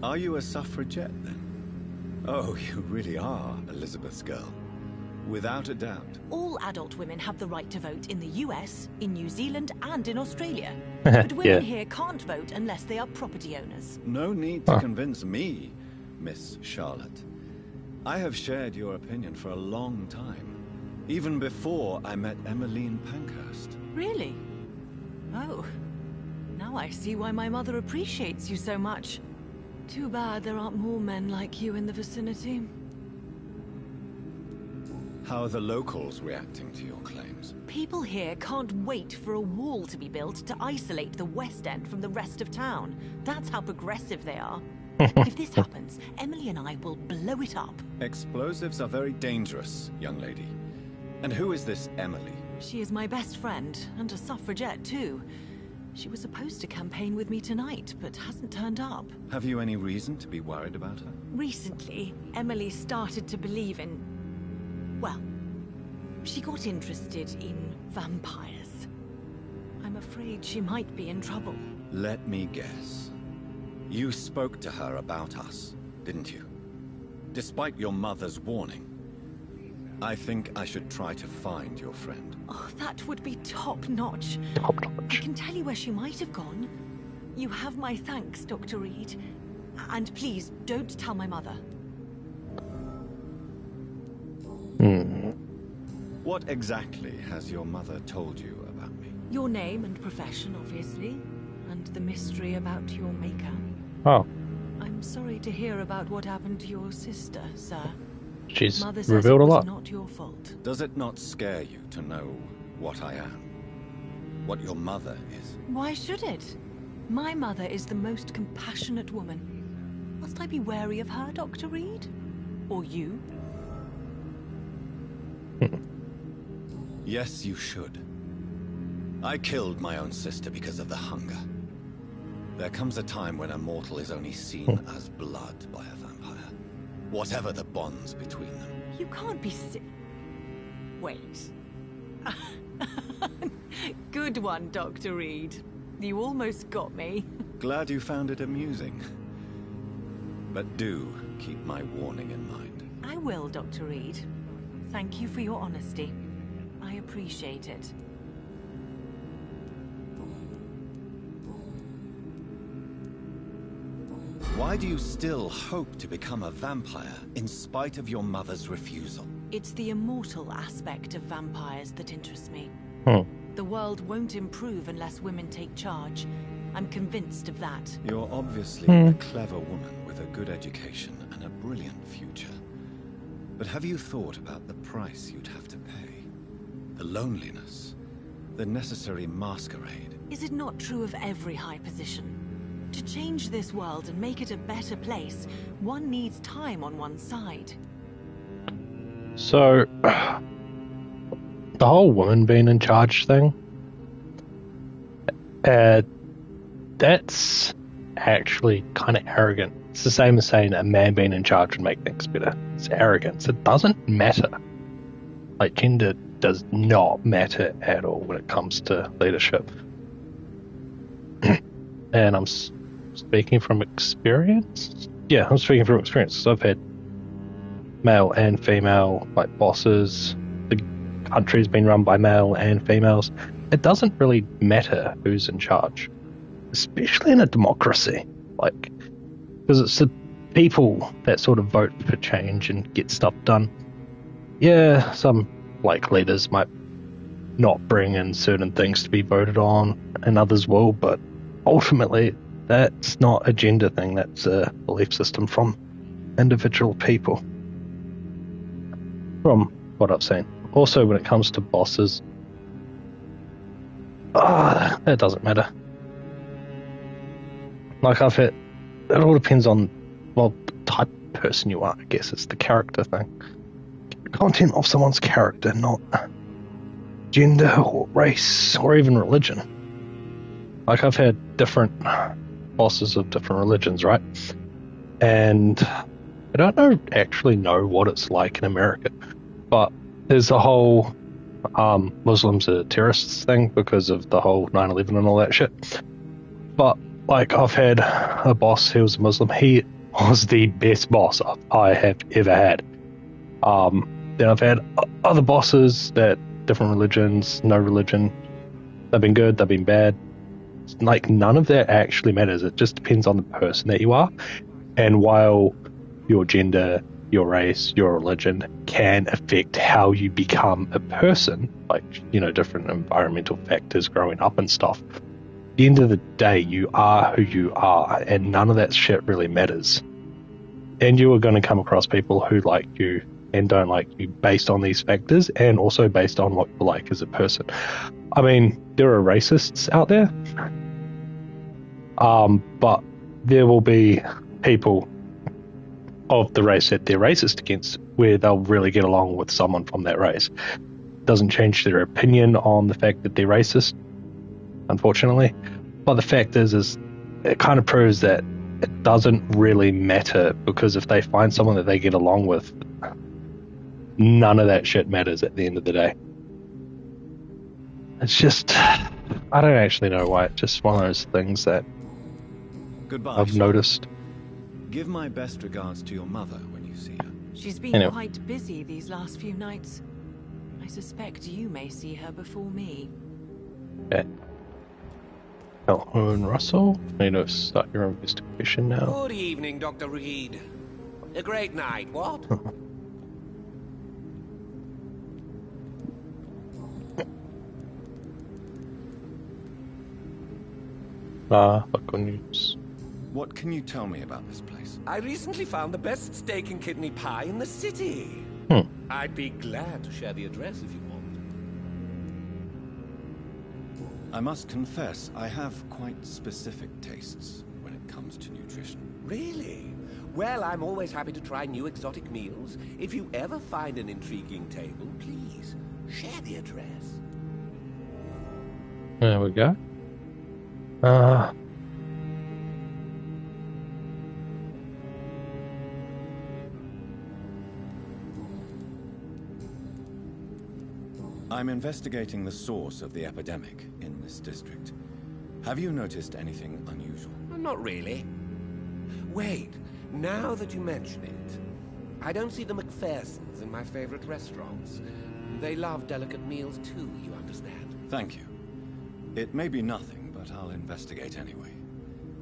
Are you a suffragette, then? Oh, you really are Elizabeth's girl. Without a doubt. All adult women have the right to vote in the US, in New Zealand, and in Australia. But women here can't vote unless they are property owners. No need to convince me, Miss Charlotte. I have shared your opinion for a long time. Even before I met Emmeline Pankhurst. Really? Oh. Now I see why my mother appreciates you so much. Too bad there aren't more men like you in the vicinity. How are the locals reacting to your claims? People here can't wait for a wall to be built to isolate the West End from the rest of town. That's how progressive they are. If this happens, Emily and I will blow it up. Explosives are very dangerous, young lady. And who is this Emily? She is my best friend, and a suffragette too. She was supposed to campaign with me tonight, but hasn't turned up. Have you any reason to be worried about her? Recently, Emily started to believe in... well, she got interested in vampires. I'm afraid she might be in trouble. Let me guess. You spoke to her about us, didn't you? Despite your mother's warning. I think I should try to find your friend. Oh, that would be top-notch. I can tell you where she might have gone. You have my thanks, Dr. Reed. And please, don't tell my mother. What exactly has your mother told you about me? Your name and profession, obviously. And the mystery about your maker. Oh. I'm sorry to hear about what happened to your sister, sir. She's Mother says revealed it a was lot. not your fault. Does it not scare you to know what I am? What your mother is? Why should it? My mother is the most compassionate woman. Must I be wary of her, Dr. Reed? Or you? Yes, you should. I killed my own sister because of the hunger. There comes a time when a mortal is only seen as blood by a vampire. Whatever the bonds between them. You can't be Wait. Good one, Dr. Reed. You almost got me. Glad you found it amusing. But do keep my warning in mind. I will, Dr. Reed. Thank you for your honesty. I appreciate it. Why do you still hope to become a vampire in spite of your mother's refusal? It's the immortal aspect of vampires that interests me. The world won't improve unless women take charge. I'm convinced of that. You're obviously a clever woman with a good education and a brilliant future. But have you thought about the price you'd have to pay? The loneliness, the necessary masquerade. Is it not true of every high position? To change this world and make it a better place, one needs time on one's side. So, the whole woman being in charge thing, that's actually kind of arrogant. It's the same as saying a man being in charge would make things better. It's arrogance. It doesn't matter. Like, gender does not matter at all when it comes to leadership. And I'm speaking from experience? Yeah, I'm speaking from experience. So I've had male and female, like, bosses. The country's been run by male and females. It doesn't really matter who's in charge, especially in a democracy. Like, because it's the people that sort of vote for change and get stuff done. Yeah, some, like, leaders might not bring in certain things to be voted on, and others will, but ultimately, that's not a gender thing. That's a belief system from individual people. From what I've seen. Also, when it comes to bosses, that doesn't matter. Like, I've had, it all depends on, well, the type of person you are, I guess. It's the character thing. Content of someone's character, not gender or race or even religion. Like, I've had different bosses of different religions, right? And I don't actually know what it's like in America, but there's the whole Muslims are terrorists thing because of the whole 9/11 and all that shit. But, like, I've had a boss who was a Muslim. He was the best boss I have ever had. Then I've had other bosses that different religions, no religion. They've been good, they've been bad. Like, none of that actually matters. It just depends on the person that you are. And while your gender, your race, your religion can affect how you become a person, like, you know, different environmental factors growing up and stuff, at the end of the day, you are who you are, and none of that shit really matters. And you are going to come across people who like you and don't like you based on these factors, and also based on what you like as a person. I mean, there are racists out there, but there will be people of the race that they're racist against where they'll really get along with someone from that race. Doesn't change their opinion on the fact that they're racist, unfortunately. But the fact is it kind of proves that it doesn't really matter, because if they find someone that they get along with, none of that shit matters at the end of the day. It's just, I don't actually know why. It's just one of those things that Goodbye, I've noticed. Give my best regards to your mother when you see her. She's been Anyway. quite busy these last few nights. I suspect you may see her before me. Yeah. Calhoun Russell, need to start your investigation now. Good evening, Dr. Reed. A great night, what? Local news. What can you tell me about this place? I recently found the best steak and kidney pie in the city. I'd be glad to share the address if you want. I must confess, I have quite specific tastes when it comes to nutrition. Really? Well, I'm always happy to try new exotic meals. If you ever find an intriguing table, please share the address. There we go. I'm investigating the source of the epidemic in this district. Have you noticed anything unusual? Not really. Wait, now that you mention it, I don't see the McPhersons in my favorite restaurants. They love delicate meals too, you understand. Thank you. It may be nothing, but I'll investigate anyway.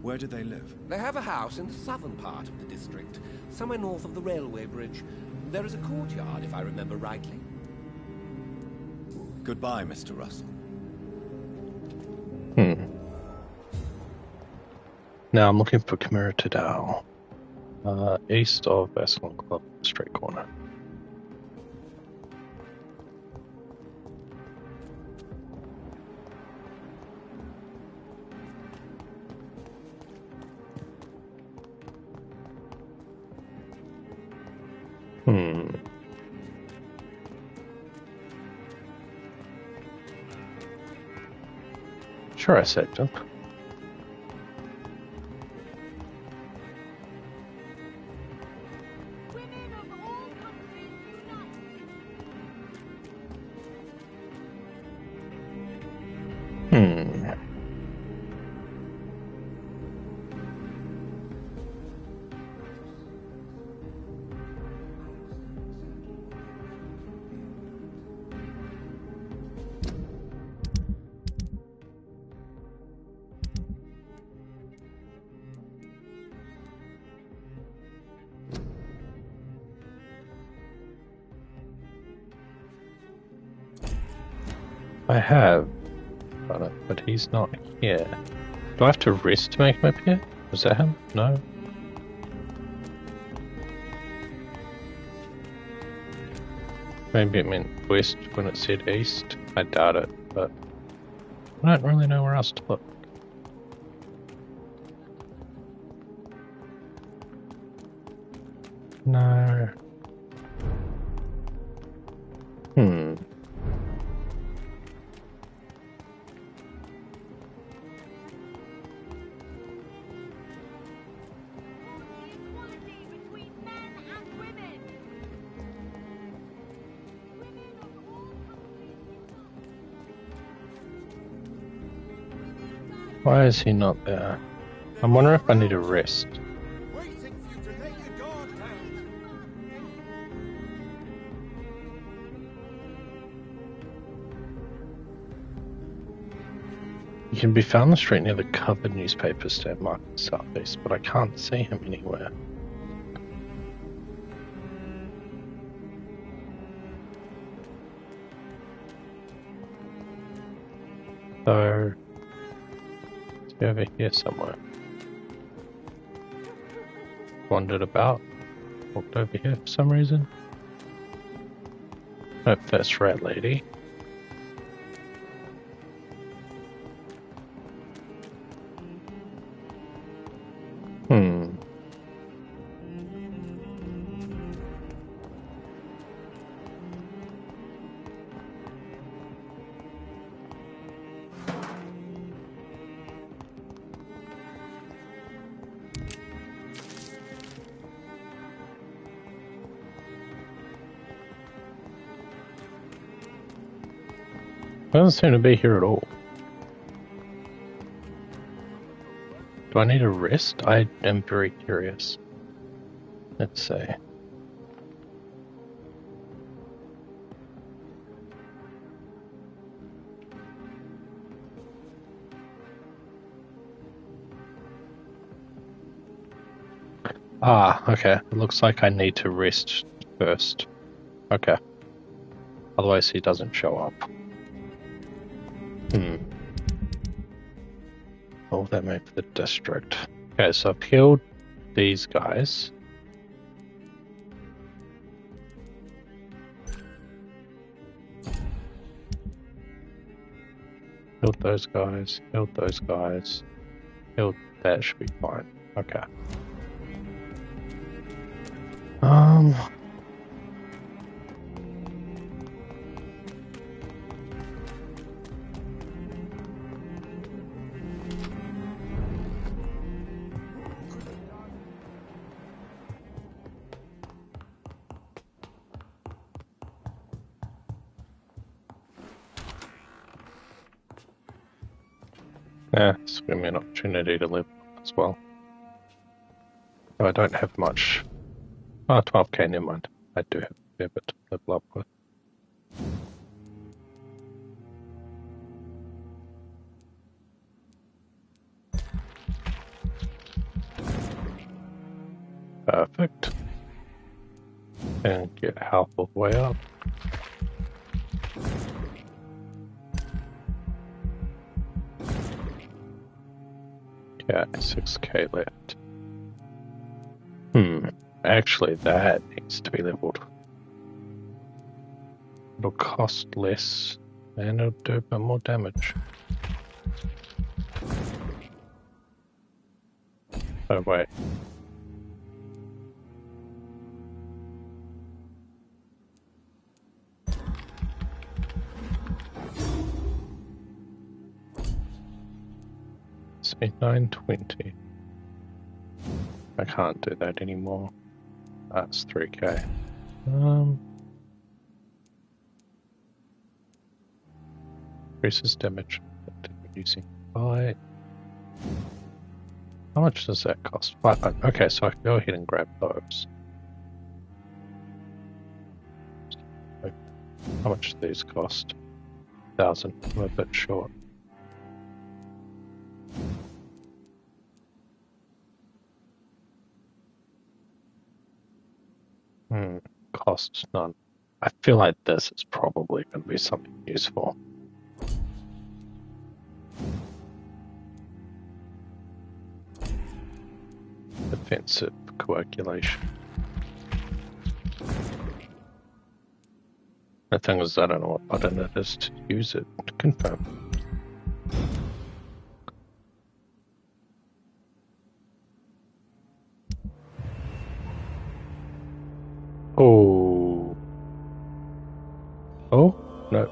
Where do they live? They have a house in the southern part of the district, somewhere north of the railway bridge. There is a courtyard, if I remember rightly. Goodbye, Mr. Russell. Now I'm looking for Chimera Tadao. East of Bascon Club, straight corner. Sure, I saved him. I have, but he's not here. Do I have to rest to make him appear? Was that him? No. Maybe it meant west when it said east. I doubt it, but I don't really know where else to look. No. Why is he not there? I'm wondering if I need a rest. He can be found on the street near the covered newspaper stand marked southeast, but I can't see him anywhere. So, is he over here somewhere? Wandered about, walked over here for some reason. Nope, that's Rat Lady. Doesn't seem to be here at all. Do I need a rest? I am very curious. Let's see. Ah, okay. It looks like I need to rest first. Okay. Otherwise he doesn't show up. Oh, that made for the district. Okay, so I've healed these guys. Healed those guys, healed those guys, healed that should be fine. Okay. Yeah, it's giving me an opportunity to level up as well. Oh, I don't have much. Oh, 12k, never mind. I do have a fair bit to level up with. Perfect. And get health all the way up. Yeah, 6k left. Actually that needs to be leveled. It'll cost less and it'll do a bit more damage. Oh wait. Speed 920. I can't do that anymore. That's 3k. Increases damage reducing by. How much does that cost? 500. Okay, so I can go ahead and grab those. How much do these cost? 1,000. I'm a bit short. Costs none. I feel like this is probably going to be something useful. Defensive coagulation. The thing is, I don't know what button it is to use it. Confirm. Oh. Oh, no.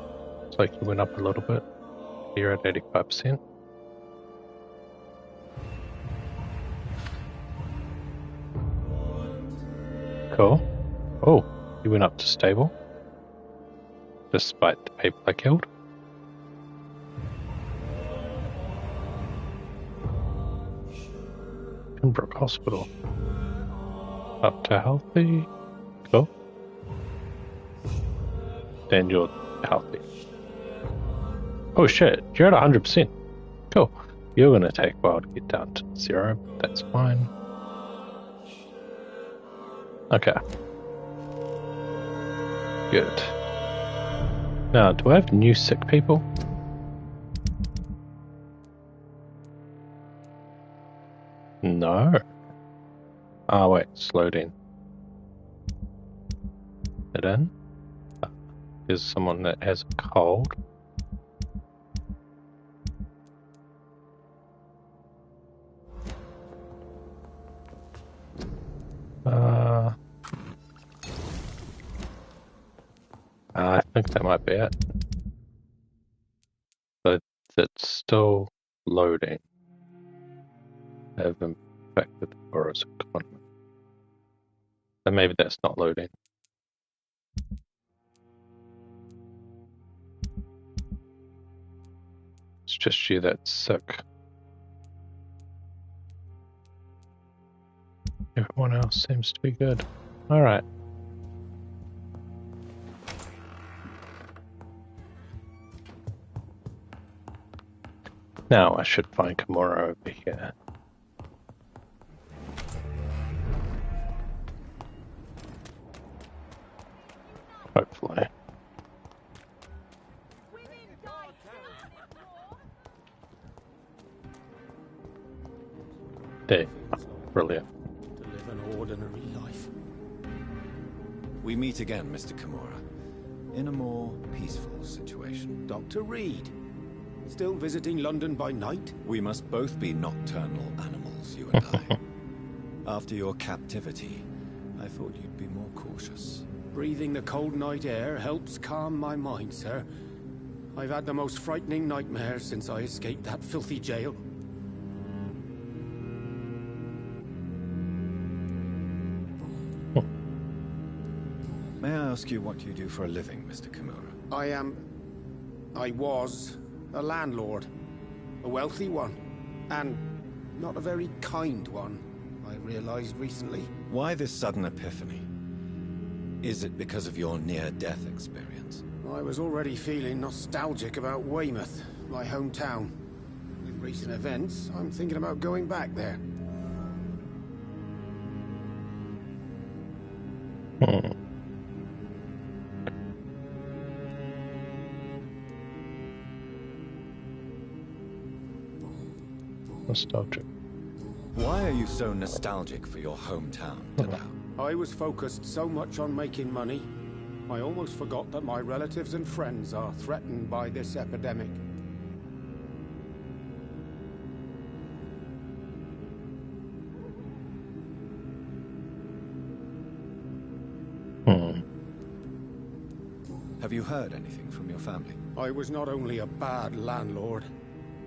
It's like you went up a little bit. You're at 85%. Cool. Oh, you went up to stable. Despite the people I killed. Pembroke Hospital. Up to healthy. Cool. Then you're healthy. Oh shit, you're at 100%. Cool. You're gonna take a while to get down to 0, but that's fine. Okay. Good. Now, do I have new sick people? No. Oh wait, it's loading. It in? There's someone that has a cold. I think that might be it. But it's still loading. Have infected the forest economy. So maybe that's not loading. It's just you that's sick. Everyone else seems to be good. Alright. Now I should find Kimura over here. Hopefully. There. Brilliant. To live an ordinary life. We meet again, Mr. Kimura, in a more peaceful situation. Dr. Reed, still visiting London by night? We must both be nocturnal animals, you and I. After your captivity, I thought you'd be more cautious. Breathing the cold night air helps calm my mind, sir. I've had the most frightening nightmares since I escaped that filthy jail. May I ask you what you do for a living, Mr. Kimura? I was a landlord. A wealthy one. And not a very kind one, I realized recently. Why this sudden epiphany? Is it because of your near-death experience? I was already feeling nostalgic about Weymouth, my hometown. With recent events, I'm thinking about going back there. Nostalgic. Why are you so nostalgic for your hometown, Tadao? I was focused so much on making money, I almost forgot that my relatives and friends are threatened by this epidemic. Have you heard anything from your family? I was not only a bad landlord,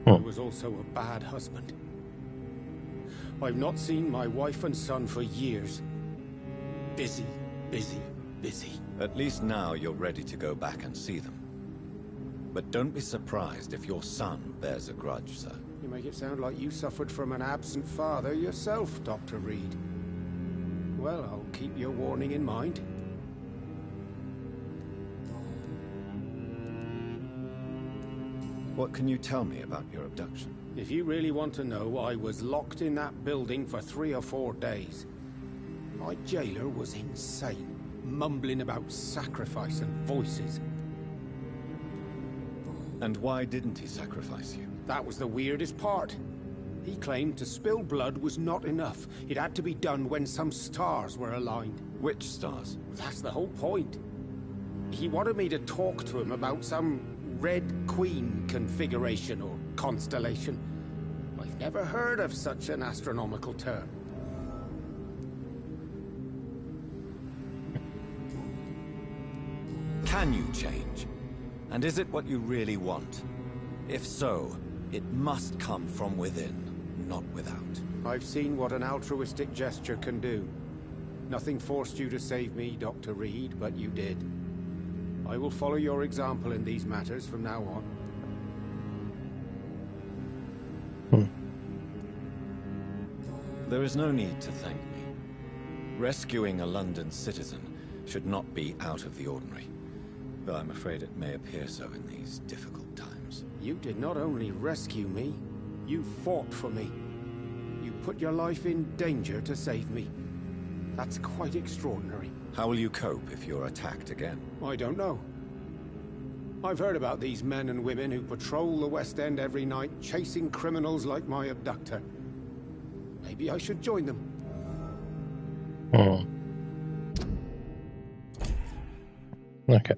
I was also a bad husband. I've not seen my wife and son for years. Busy, busy, busy. At least now you're ready to go back and see them. But don't be surprised if your son bears a grudge, sir. You make it sound like you suffered from an absent father yourself, Dr. Reed. Well, I'll keep your warning in mind. What can you tell me about your abduction? If you really want to know, I was locked in that building for 3 or 4 days. My jailer was insane, mumbling about sacrifice and voices. And why didn't he sacrifice you? That was the weirdest part. He claimed to spill blood was not enough. It had to be done when some stars were aligned. Which stars? That's the whole point. He wanted me to talk to him about some Red Queen configuration or constellation. I've never heard of such an astronomical term. Can you change? And is it what you really want? If so, it must come from within, not without. I've seen what an altruistic gesture can do. Nothing forced you to save me, Dr. Reed, but you did. I will follow your example in these matters from now on. There is no need to thank me. Rescuing a London citizen should not be out of the ordinary. Though I'm afraid it may appear so in these difficult times. You did not only rescue me, you fought for me. You put your life in danger to save me. That's quite extraordinary. How will you cope if you're attacked again? I don't know. I've heard about these men and women who patrol the West End every night, chasing criminals like my abductor. Maybe I should join them. Okay.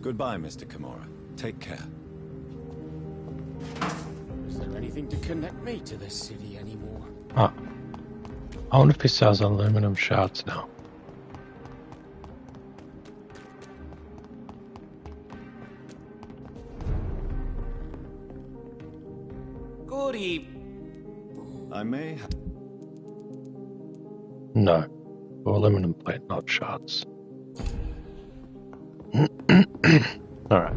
Goodbye, Mr. Kimura. Take care. Is there anything to connect me to this city anymore? Ah. I wonder if he sells aluminum shards now. Good evening. I may have... No. Aluminum plate, not shards. Alright.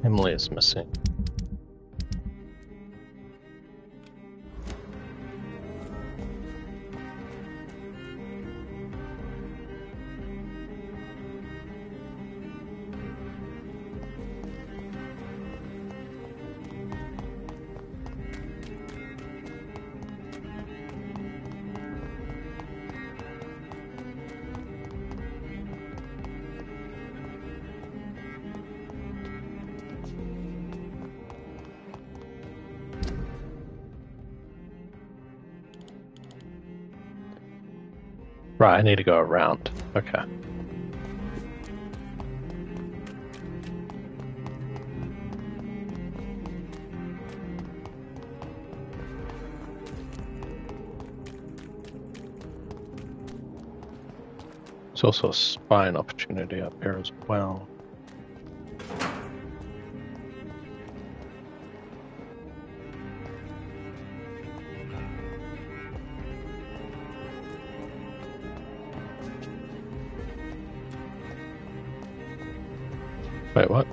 Emily is missing. Right, I need to go around. Okay. There's also a spine opportunity up here as well. Wait, what?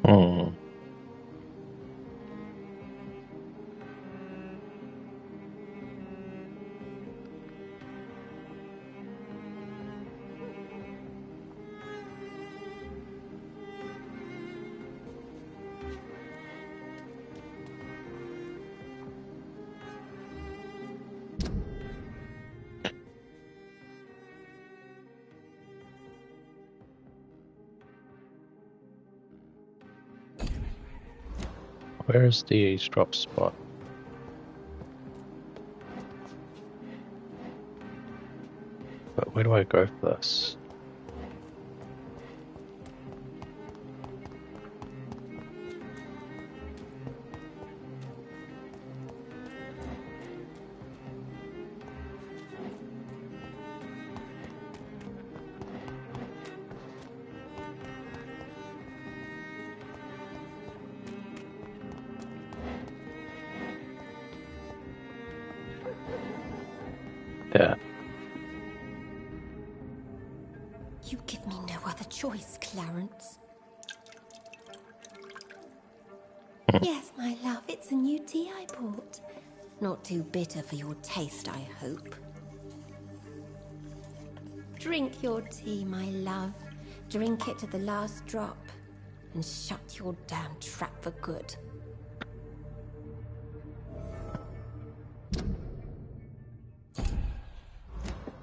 Hmm. Where's the eavesdrop spot? But where do I go for this? There. You give me no other choice, Clarence. Yes, my love, it's a new tea I bought. Not too bitter for your taste, I hope. Drink your tea, my love. Drink it to the last drop. And shut your damn trap for good.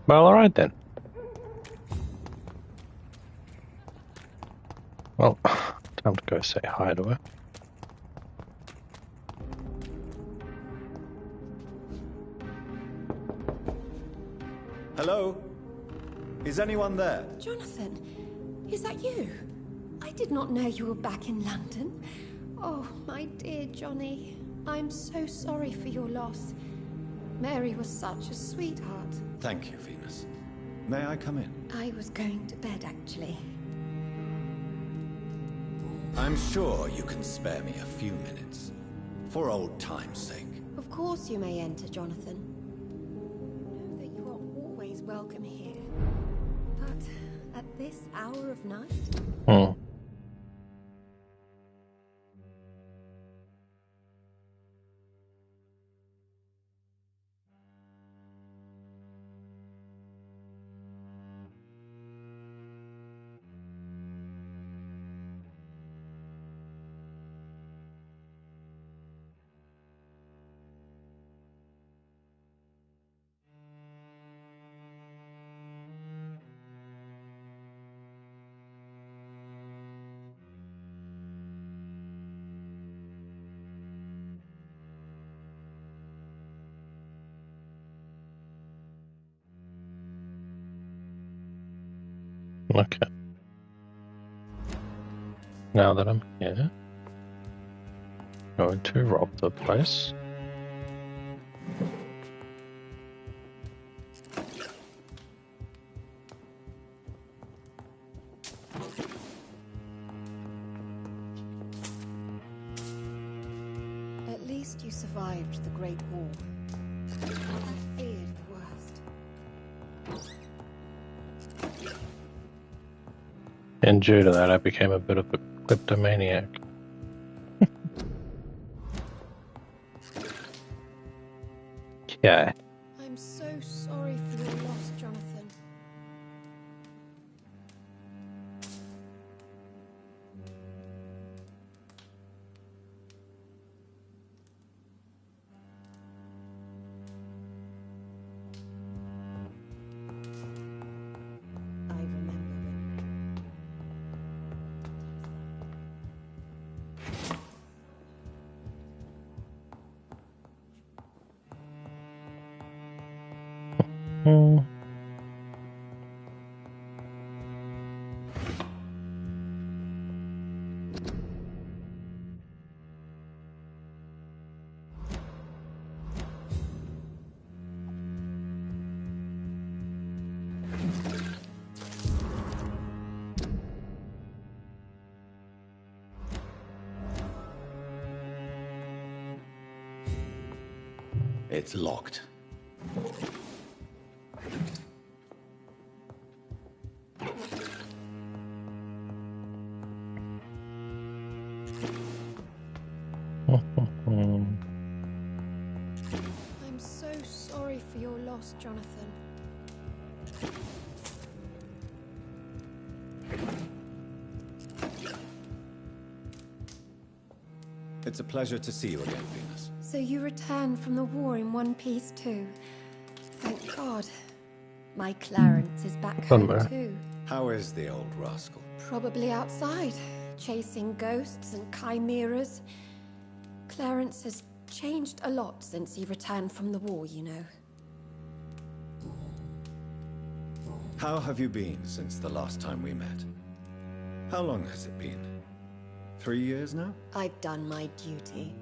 Well, alright then. Well, time to go say hi to her. Hello? Is anyone there? Jonathan, is that you? I did not know you were back in London. Oh, my dear Johnny. I'm so sorry for your loss. Mary was such a sweetheart. Thank you, Venus. May I come in? I was going to bed, actually. I'm sure you can spare me a few minutes. For old time's sake. Of course you may enter, Jonathan. Know that you are always welcome here. But at this hour of night? Okay. Now that I'm here, going to rob the place. least you survived the Great War. I feared the worst. And due to that, I became a bit of a kleptomaniac. Yeah. I'm so sorry for your loss, Jonathan. I remember them. It's locked. I'm so sorry for your loss, Jonathan. It's a pleasure to see you again, Venus. So you returned from the war in one piece too. Thank God. My Clarence is back home too. How is the old rascal? Probably outside, chasing ghosts and chimeras. Clarence has changed a lot since he returned from the war, you know. How have you been since the last time we met? How long has it been? 3 years now? I've done my duty,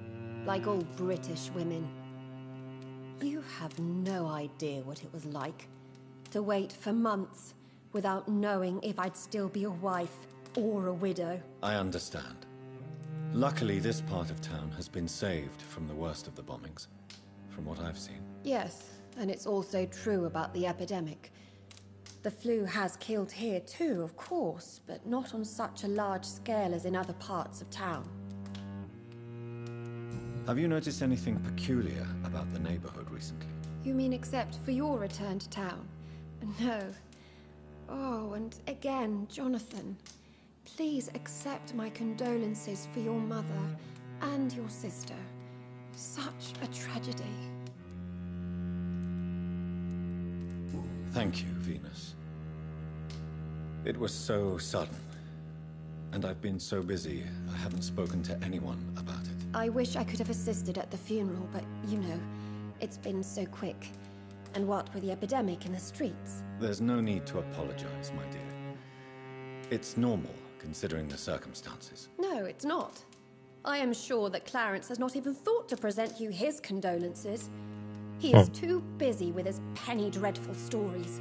like all British women. You have no idea what it was like to wait for months without knowing if I'd still be a wife or a widow. I understand. Luckily, this part of town has been saved from the worst of the bombings, from what I've seen. Yes, and it's also true about the epidemic. The flu has killed here too, of course, but not on such a large scale as in other parts of town. Have you noticed anything peculiar about the neighborhood recently? You mean except for your return to town? No. Oh, and again, Jonathan, please accept my condolences for your mother and your sister. Such a tragedy. Thank you, Venus. It was so sudden, and I've been so busy, I haven't spoken to anyone about it. I wish I could have assisted at the funeral, but you know, it's been so quick. And what with the epidemic in the streets? There's no need to apologize, my dear. It's normal, considering the circumstances. No, it's not. I am sure that Clarence has not even thought to present you his condolences. He is too busy with his penny dreadful stories.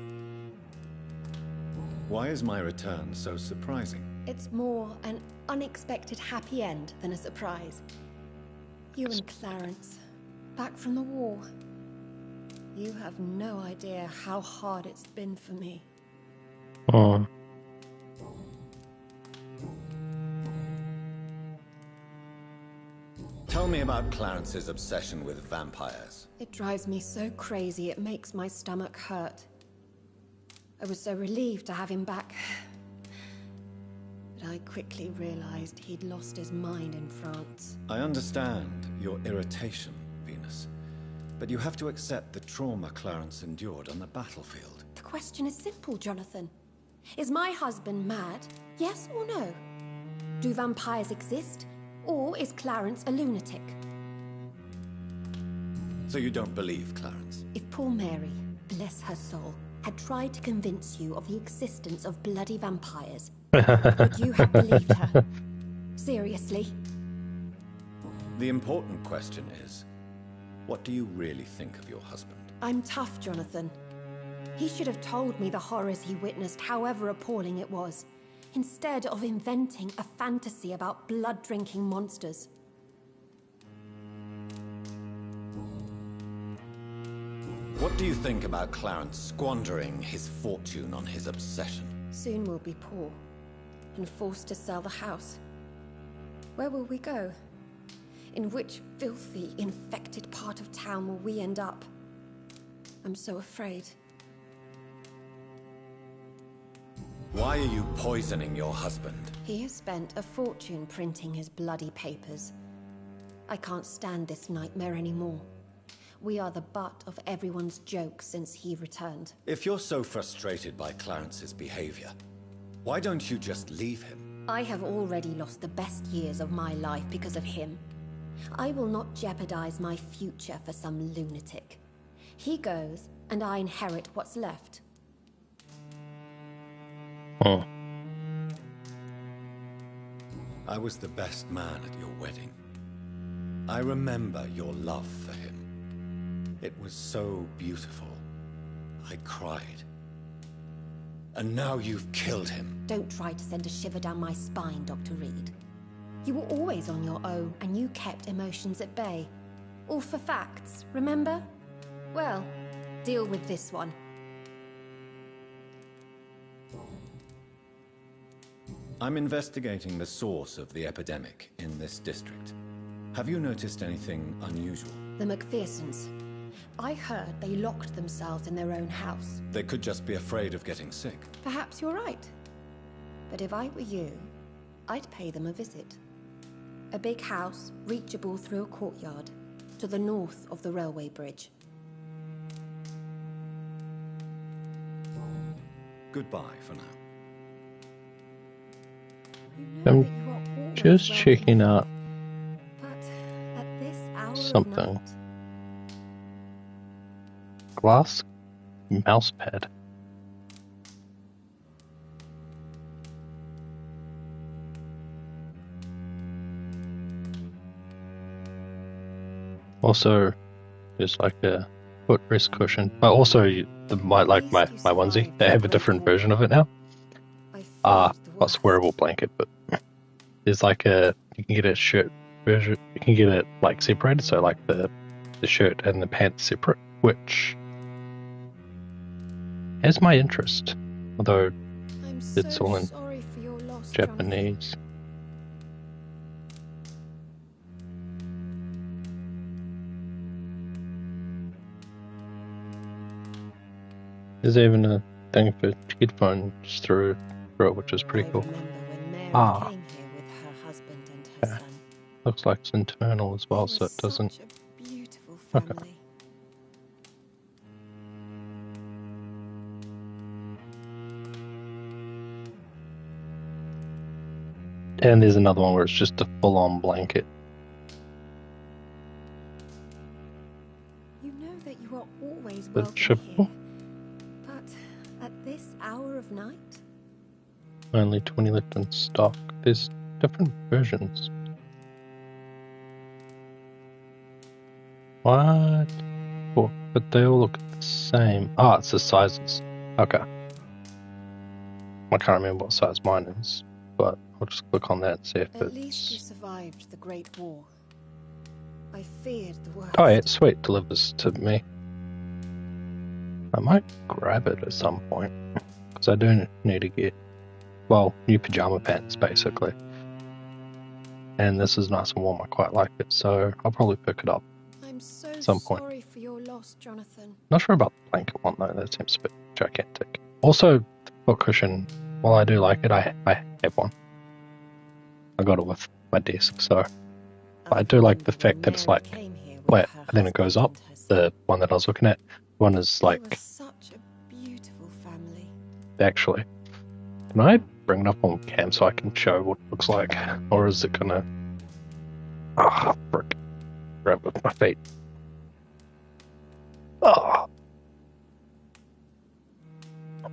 Why is my return so surprising? It's more an unexpected happy end than a surprise. You and Clarence, back from the war. You have no idea how hard it's been for me. Oh. Tell me about Clarence's obsession with vampires. It drives me so crazy it makes my stomach hurt. I was so relieved to have him back. But I quickly realized he'd lost his mind in France. I understand your irritation, Venus. But you have to accept the trauma Clarence endured on the battlefield. The question is simple, Jonathan. Is my husband mad? Yes or no? Do vampires exist? Or is Clarence a lunatic? So you don't believe Clarence? If poor Mary, bless her soul, had tried to convince you of the existence of bloody vampires, would you have believed her? Seriously? The important question is, what do you really think of your husband? I'm tough, Jonathan. He should have told me the horrors he witnessed, however appalling it was, instead of inventing a fantasy about blood-drinking monsters. What do you think about Clarence squandering his fortune on his obsession? Soon we'll be poor and forced to sell the house. Where will we go? In which filthy, infected part of town will we end up? I'm so afraid. Why are you poisoning your husband? He has spent a fortune printing his bloody papers. I can't stand this nightmare anymore. We are the butt of everyone's jokes since he returned. If you're so frustrated by Clarence's behavior, why don't you just leave him? I have already lost the best years of my life because of him. I will not jeopardize my future for some lunatic. He goes, and I inherit what's left. Oh. I was the best man at your wedding. I remember your love for him. It was so beautiful. I cried. And now you've killed him. Don't try to send a shiver down my spine, Dr. Reed. You were always on your own, and you kept emotions at bay. All for facts, remember? Well, deal with this one. I'm investigating the source of the epidemic in this district. Have you noticed anything unusual? The McPhersons. I heard they locked themselves in their own house. They could just be afraid of getting sick. Perhaps you're right. But if I were you, I'd pay them a visit. A big house, reachable through a courtyard, to the north of the railway bridge. Goodbye for now. I'm just checking out At this hour something. of night, Glass mouse pad. Also, there's like a footrest cushion. But also, my onesie, they have a different version of it now. Not a wearable blanket, but there's like you can get a shirt version. You can get it like separated, so like the shirt and the pants separate, which has my interest, although it's all in Japanese. There's even a thing for headphones through it, which is pretty cool. Ah, yeah. Looks like it's internal as well, so it doesn't. Okay. And there's another one where it's just a full-on blanket. you know that you are always But welcome triple? here. But at this hour of night? Only 20 left in stock. There's different versions. What? Oh, but they all look the same. Ah, it's the sizes. Okay. I can't remember what size mine is, but I'll just click on that and see if At least you it's... survived the Great War. I feared the worst. Oh yeah, sweet, delivers to me. I might grab it at some point, because I do need to get, well, new pajama pants, basically. And this is nice and warm, I quite like it, so I'll probably pick it up I'm so at some point. sorry for your loss, Jonathan. Not sure about the blanket one, though, that seems a bit gigantic. Also, the foot cushion, while I do like it, I have one. I got it with my desk, so I do like the fact that it's like flat, and then it goes up. The one that I was looking at, one is like... Such a beautiful family. Actually, can I bring it up on cam so I can show what it looks like? Or is it gonna... Ah, frick. Grab it with my feet. Ah.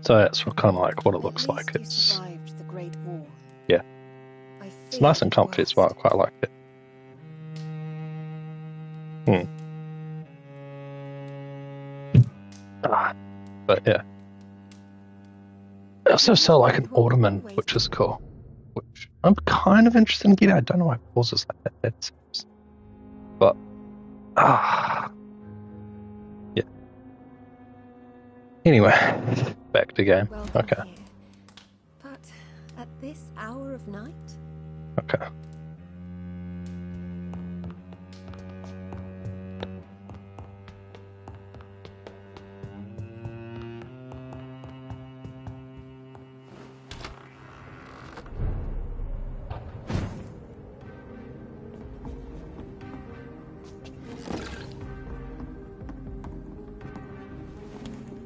So that's kind of like what it looks like. It's... Survived the Great War. Yeah. It's nice and comfy as well, I quite like it. But yeah. They also sell like an ottoman, which is cool. Which I'm kind of interested in getting. I don't know why it pauses like that. That seems. But yeah. Anyway, back to game. Welcome Okay. here. But at this hour of night? Okay.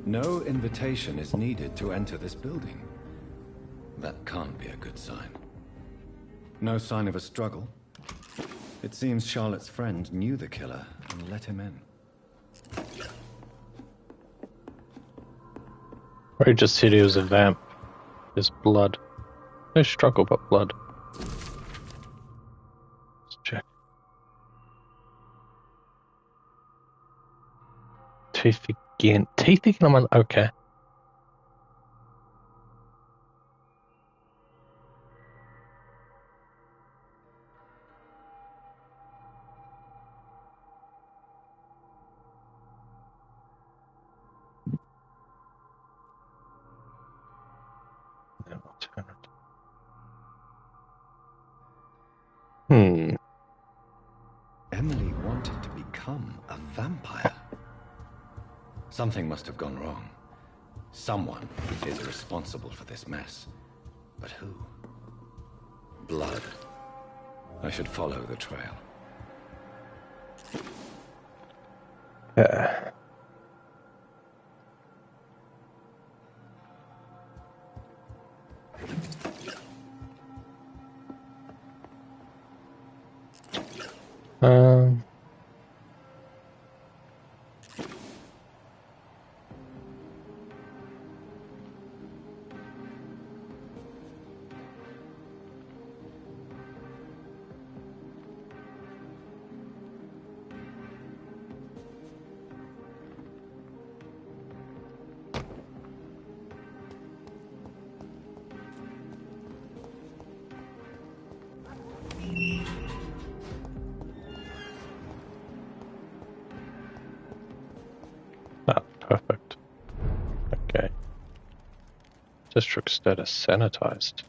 No invitation is needed to enter this building. That can't be a good sign. No sign of a struggle. It seems Charlotte's friend knew the killer and let him in. Or he just said he was a vamp. There's blood. No struggle, but blood. Let's check. Teeth again. Teeth again? I'm on. Okay. Emily wanted to become a vampire. Something must have gone wrong. Someone is responsible for this mess. But who? Blood. I should follow the trail. Yeah. Um. Perfect. Okay. District status sanitized.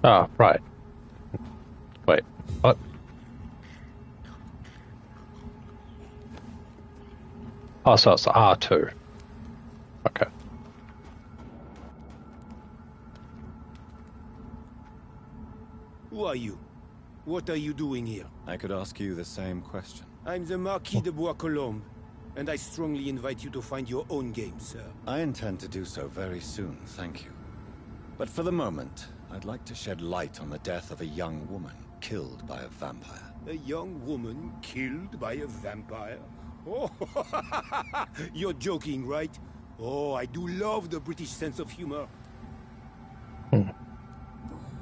Ah, right. Wait, what? Oh, so it's R2. Okay. Who are you? What are you doing here? I could ask you the same question. I'm the Marquis de Bois-Colombes, and I strongly invite you to find your own game, sir. I intend to do so very soon, thank you. But for the moment, I'd like to shed light on the death of a young woman killed by a vampire. A young woman killed by a vampire? Oh, you're joking, right? Oh, I do love the British sense of humor.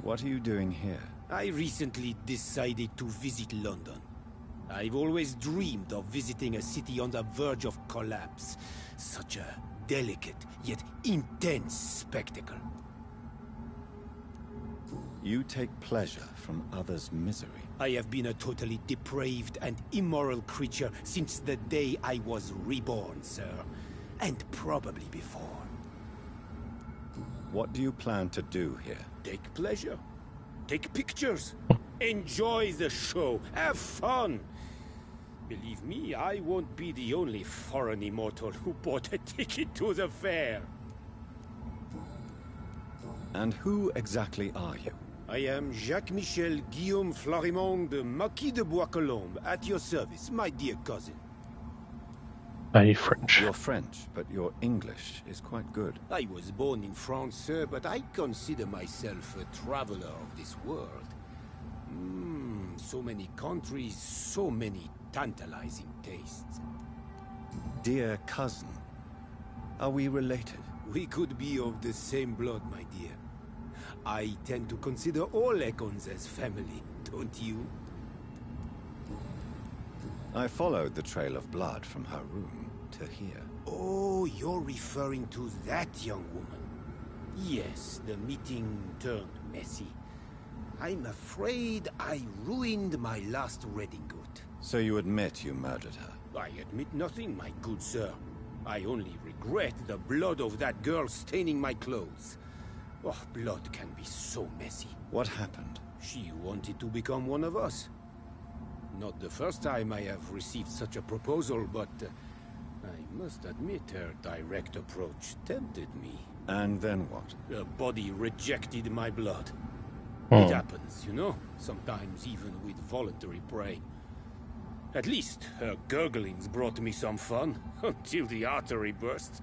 What are you doing here? I recently decided to visit London. I've always dreamed of visiting a city on the verge of collapse. Such a delicate, yet intense spectacle. You take pleasure from others' misery. I have been a totally depraved and immoral creature since the day I was reborn, sir. And probably before. What do you plan to do here? Take pleasure. Take pictures. Enjoy the show. Have fun. Believe me, I won't be the only foreign immortal who bought a ticket to the fair. And who exactly are you? I am Jacques-Michel Guillaume Florimond de Marquis de Bois-Colombes, at your service, my dear cousin. Are you French? You're French, but your English is quite good. I was born in France, sir, but I consider myself a traveler of this world. So many countries, so many tantalizing tastes. Dear cousin, are we related? We could be of the same blood, my dear. I tend to consider all Econs as family, don't you? I followed the trail of blood from her room her here. Oh, you're referring to that young woman. Yes, the meeting turned messy. I'm afraid I ruined my last redingote. So you admit you murdered her? I admit nothing, my good sir. I only regret the blood of that girl staining my clothes. Oh, blood can be so messy. What happened? She wanted to become one of us. Not the first time I have received such a proposal, but I must admit her direct approach tempted me. And then what? Her body rejected my blood. Hmm. It happens, you know, sometimes even with voluntary prey. At least her gurglings brought me some fun, until the artery burst.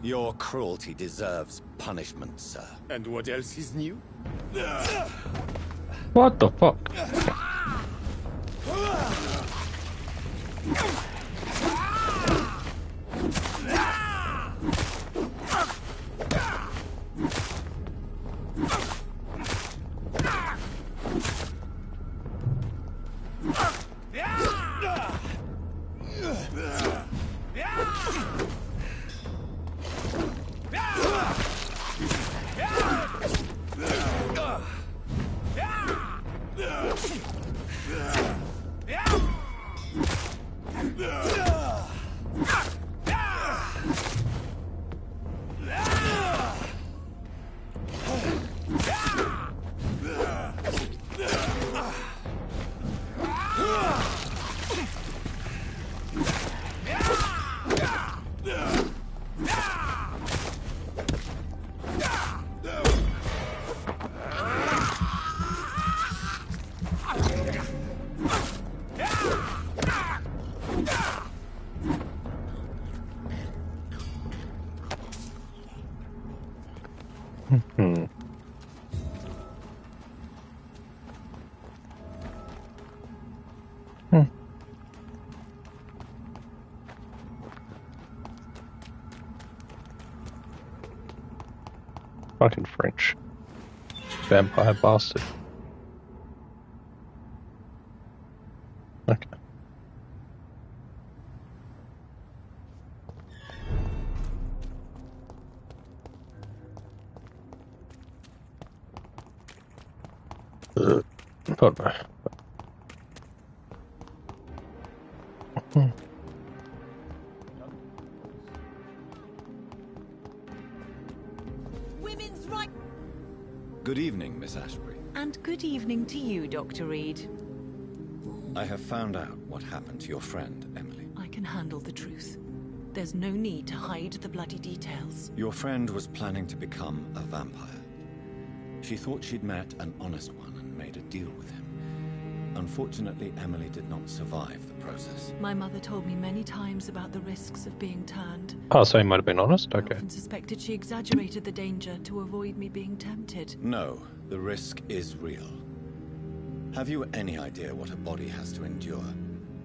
Your cruelty deserves punishment, sir. And what else is new? What the fuck? Fucking French. Vampire bastard. Okay. Don't know. Women's right. Good evening, Miss Ashbury. And good evening to you, Dr. Reed. I have found out what happened to your friend, Emily. I can handle the truth. There's no need to hide the bloody details. Your friend was planning to become a vampire. She thought she'd met an honest one and made a deal with him. Unfortunately, Emily did not survive the process. My mother told me many times about the risks of being turned. Oh, so he might have been honest? Okay. I often suspected she exaggerated the danger to avoid me being tempted. No, the risk is real. Have you any idea what a body has to endure?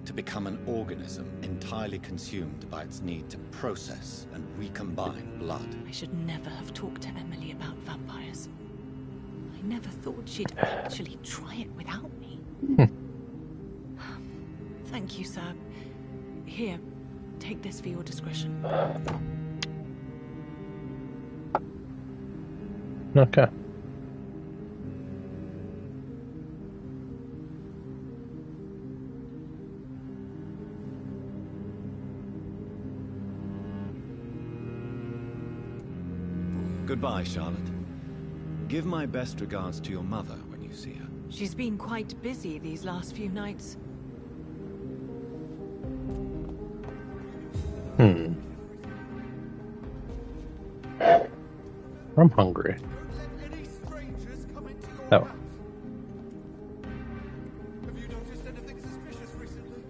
To become an organism entirely consumed by its need to process and recombine blood. I should never have talked to Emily about vampires. I never thought she'd actually try it without me. Thank you, sir. Here, take this for your discretion. Okay. Goodbye, Charlotte. Give my best regards to your mother when you see her. She's been quite busy these last few nights. I'm hungry. Oh. Have you noticed anything suspicious recently?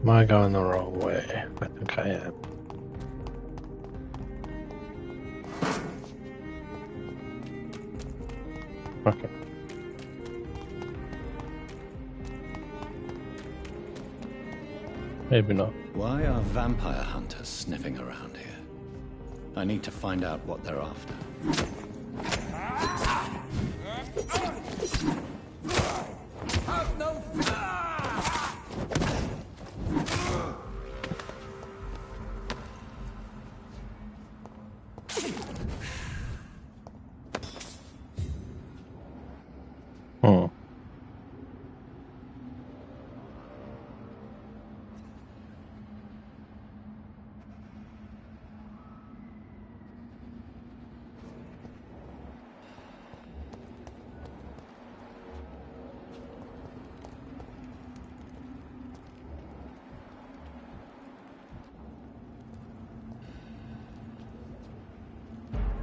Am I going the wrong way? I think I am. Okay. Maybe not. Why are vampire hunters sniffing around here? I need to find out what they're after. Have no Hmm.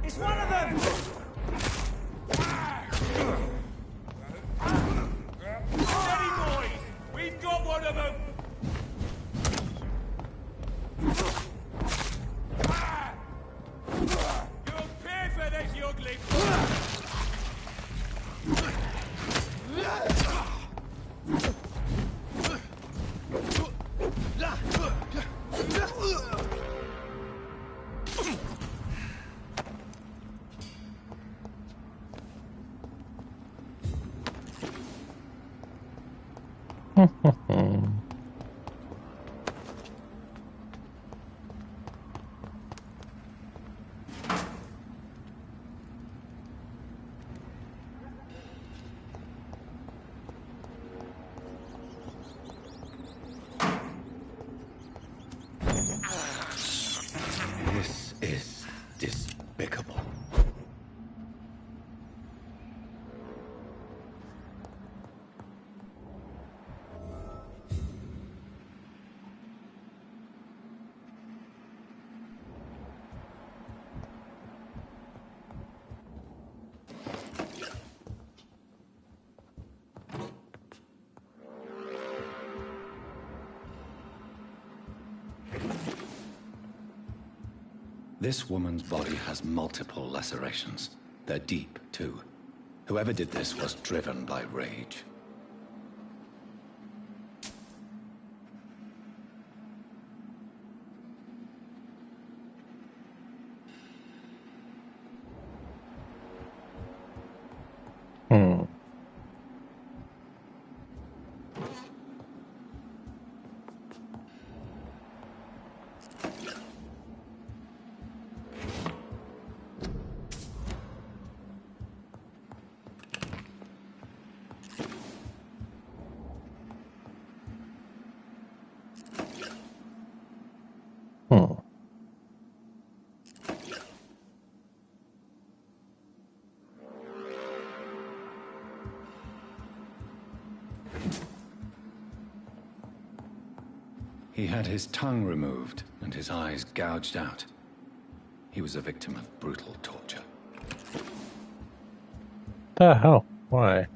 It's one of them! Steady, boys! We've got one of them! You'll pay for this, juggling! This is despicable. This woman's body has multiple lacerations. They're deep, too. Whoever did this was driven by rage. Hmm. Hmm. He had his tongue removed and his eyes gouged out. He was a victim of brutal torture. The hell? Why?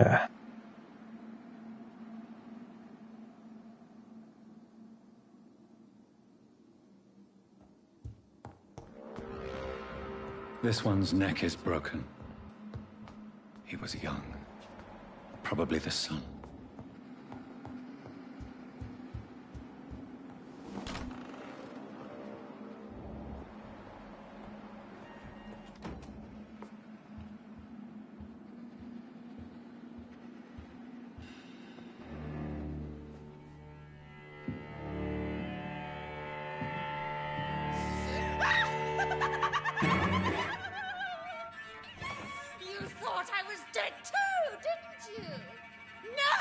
Yeah. This one's neck is broken. He was young. Probably the son. You thought I was dead too, didn't you? No!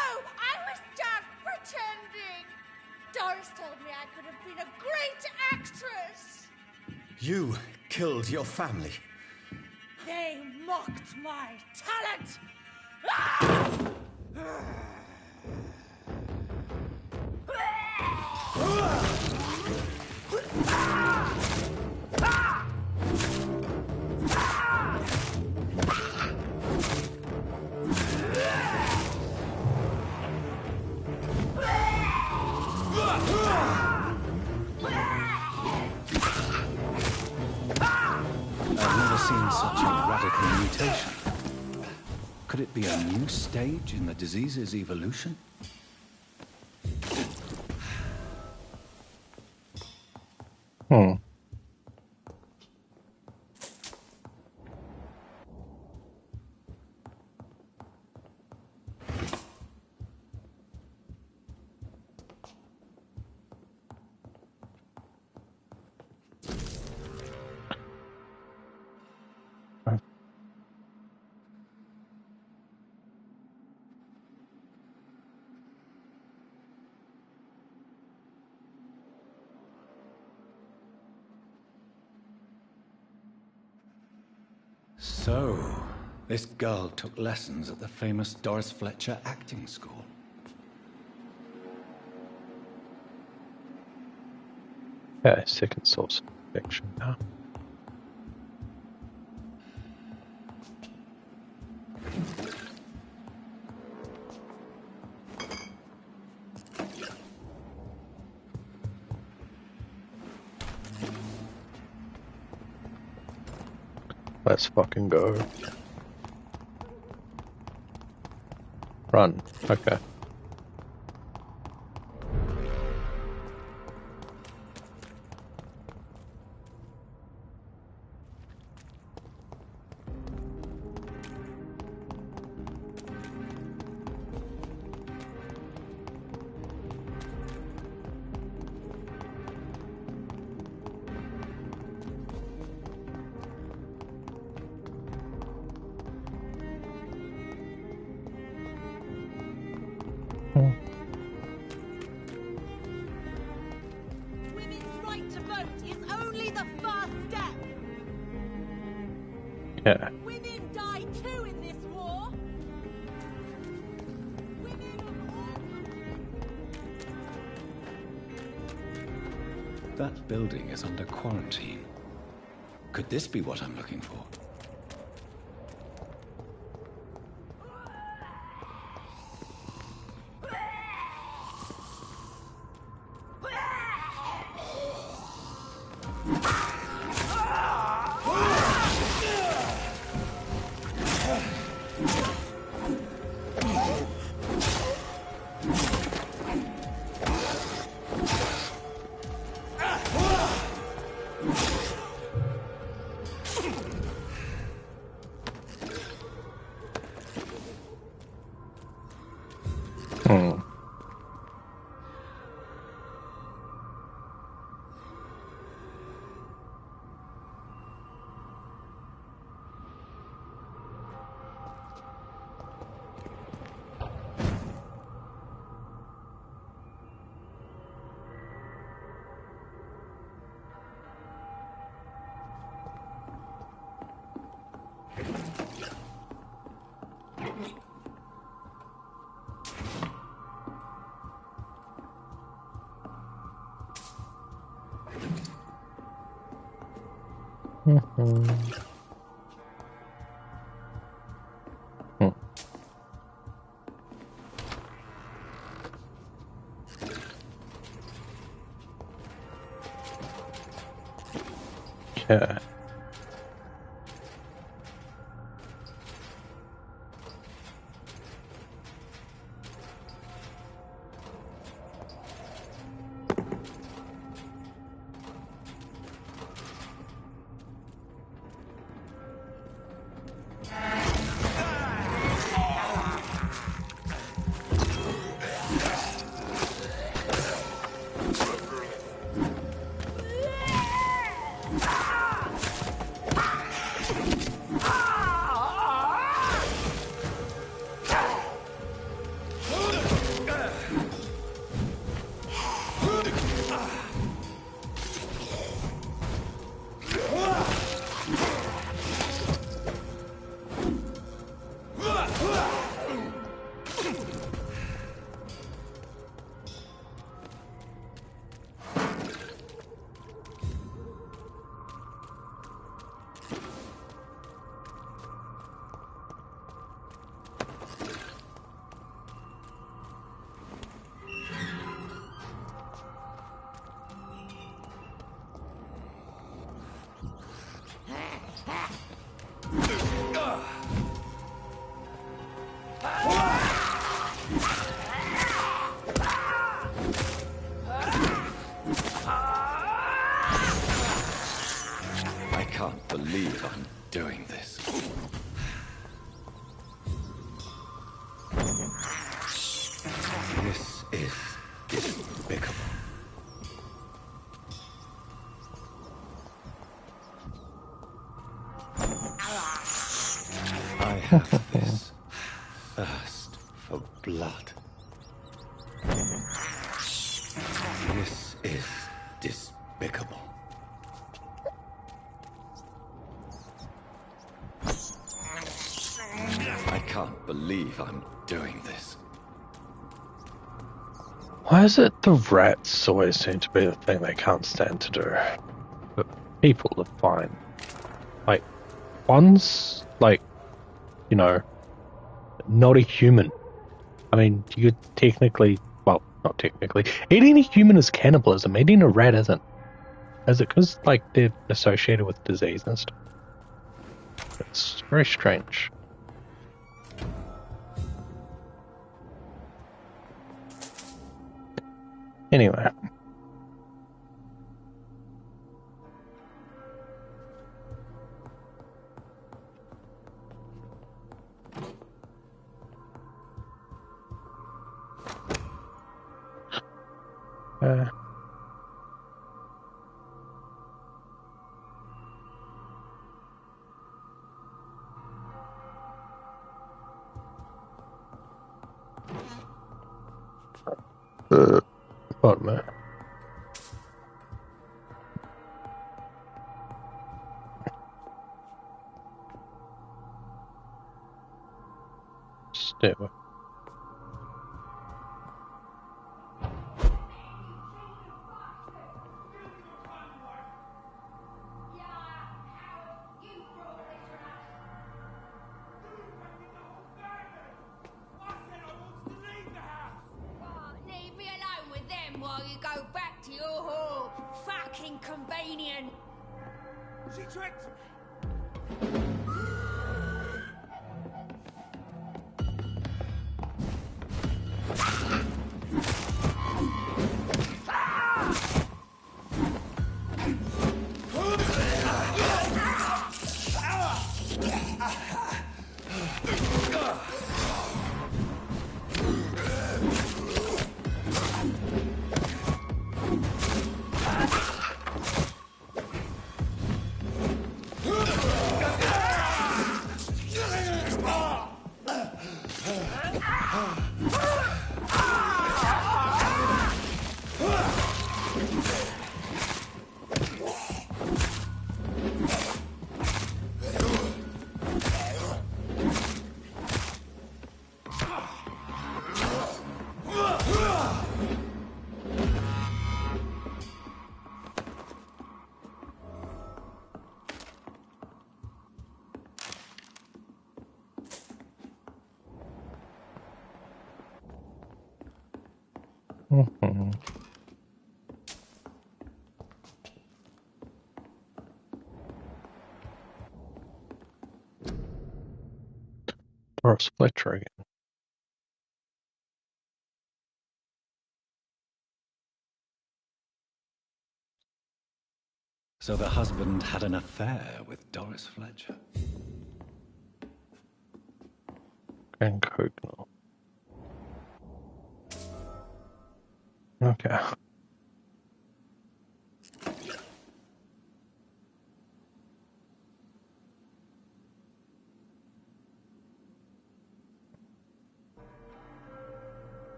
Doris told me I could have been a great actress. You killed your family. They mocked my talent. Ah! I've never seen such a radical mutation. Could it be a new stage in the disease's evolution? So, this girl took lessons at the famous Doris Fletcher acting school. Yeah, second source of infection now. Let's fucking go. Run. Okay. Women's right to vote is only the first step. Yeah. Women die too in this war. That building is under quarantine. Could this be what I'm looking for? Yeah. have this thirst for blood. This is despicable. I can't believe I'm doing this. Why is it the rats always seem to be the thing they can't stand to do? But people are fine. Like, one's, like, you know, not a human. I mean, you could technically, well, not technically, eating a human is cannibalism, eating a rat isn't. Is it because, like, they're associated with disease and stuff? It's very strange. Anyway. Pardon me. Stay away. Leave me alone with them while you go back to your hole. Fucking convenient. She tricked me. Mm-hmm. Or a Fletcher again. So the husband had an affair with Doris Fletcher. And Cognal. Okay.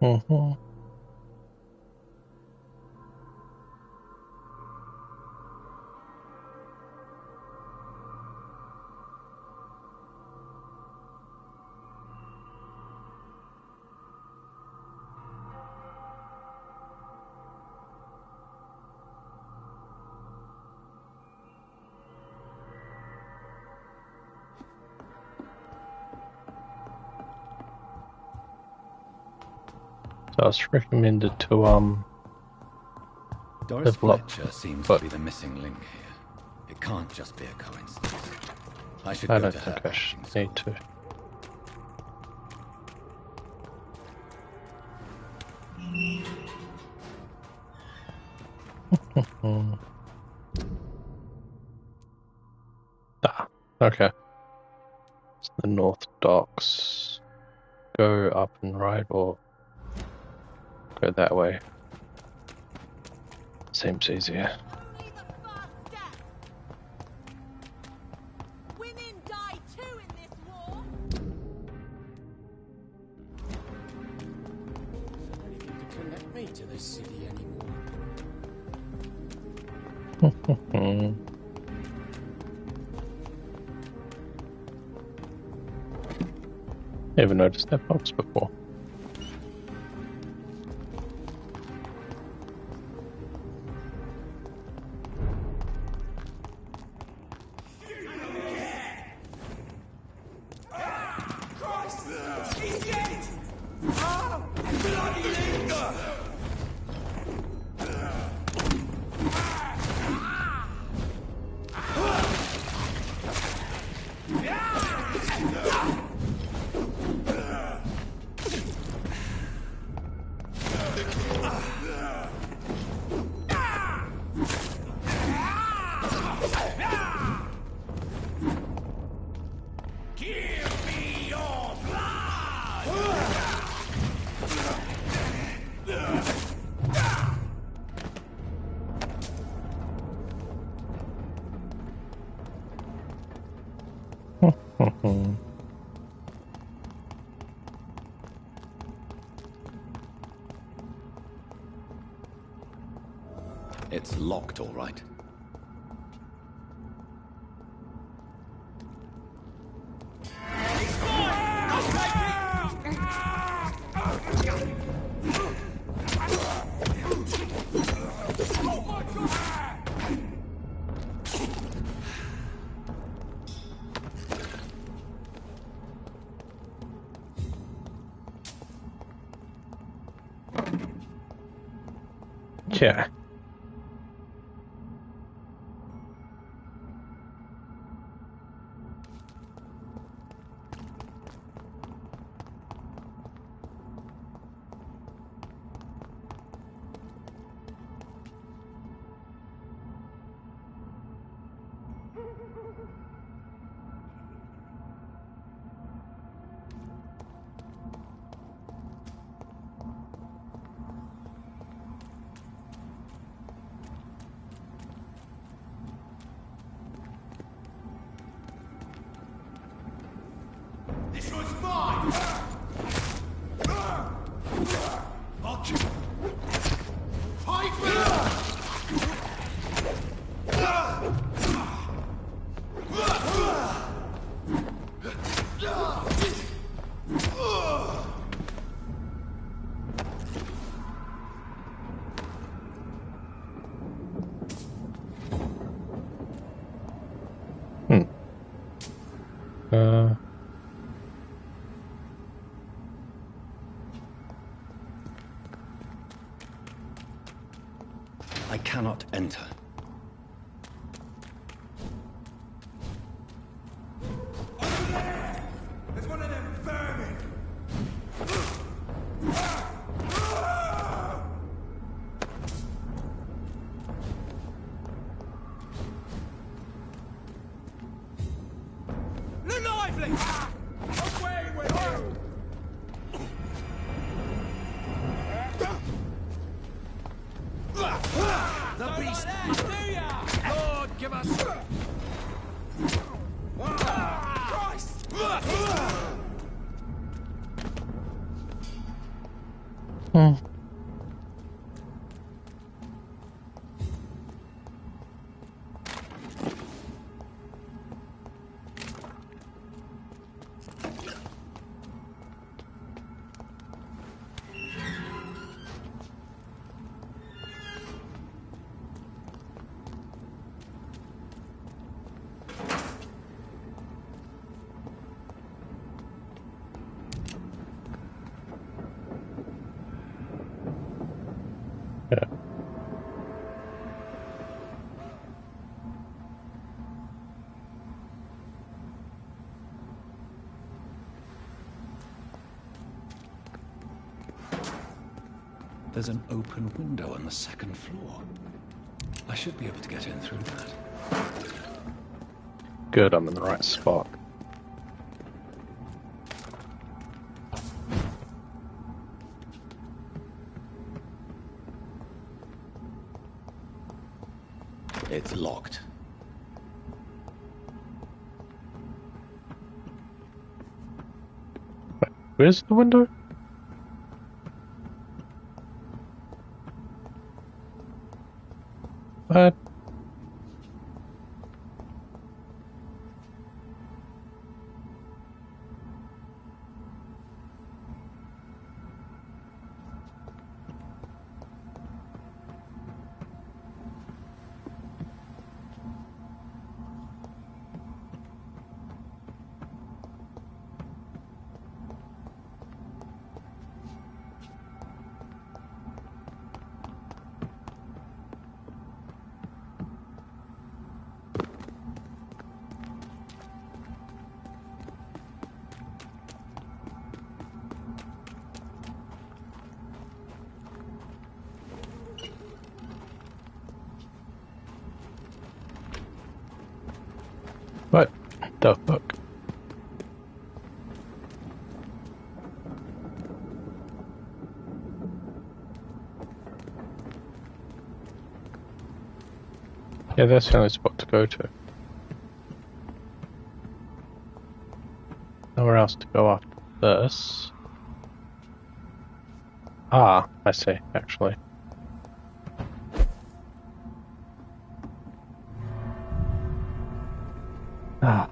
Mm-hmm. So it's recommended to Doris develop, Fletcher seems but to be the missing link here. It can't just be a coincidence. I should I go don't to her think I should acting need to. Okay. It's the North Docks. Go up and right or go that way. Seems easier. Only the first step. Win way to this city anymore. Never noticed that box before. It's locked, all right. Yeah. This one's mine! Got you! I cannot enter. There's one of them vermin! Look lively! Away with you! The beast! Lord, give us... Christ! There's an open window on the second floor. I should be able to get in through that. Good, I'm in the right spot. It's locked. Where's the window? What the fuck? Yeah, that's the only spot to go to. Nowhere else to go after this. Ah, I see, actually. Ah.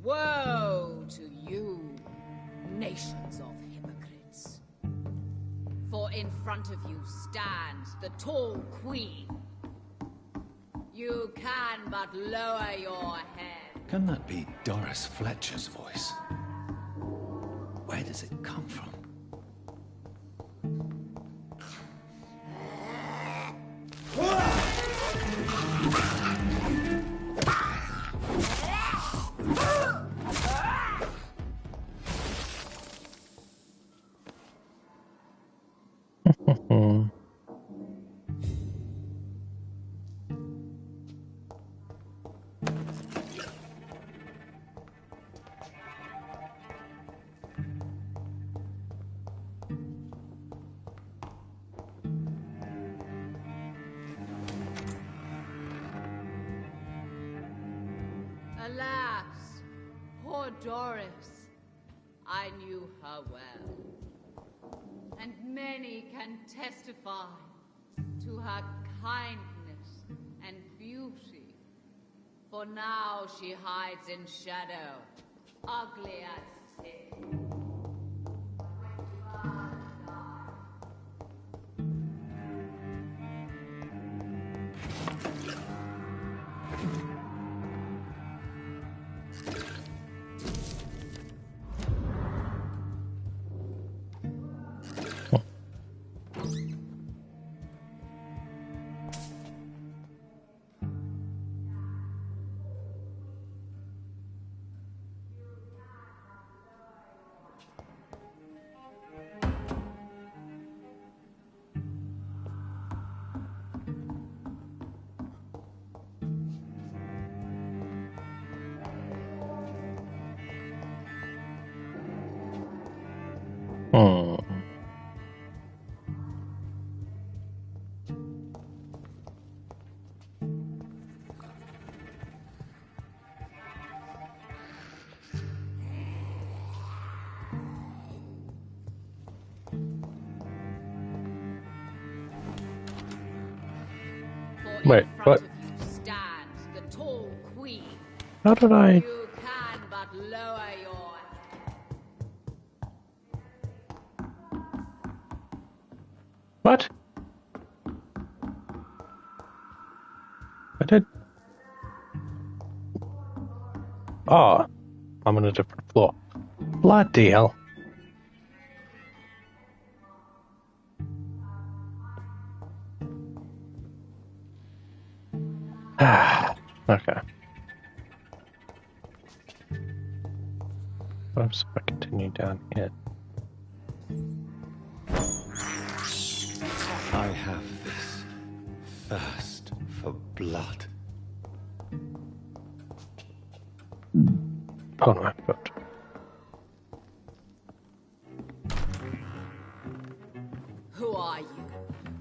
Woe to you, nations of hypocrites. For in front of you stands the tall queen. You can but lower your head. Can that be Doris Fletcher's voice? Where does it come from? Alas, poor Doris. I knew her well. And many can testify to her kindness and beauty. For now she hides in shadow, ugly as sin. Wait, what? Stands the tall queen. How did I? You can but lower your What? I did. Oh, I'm on a different floor. Bloody hell. Okay. What if I continue down here? I have this thirst for blood. Oh no, I've got. Who are you?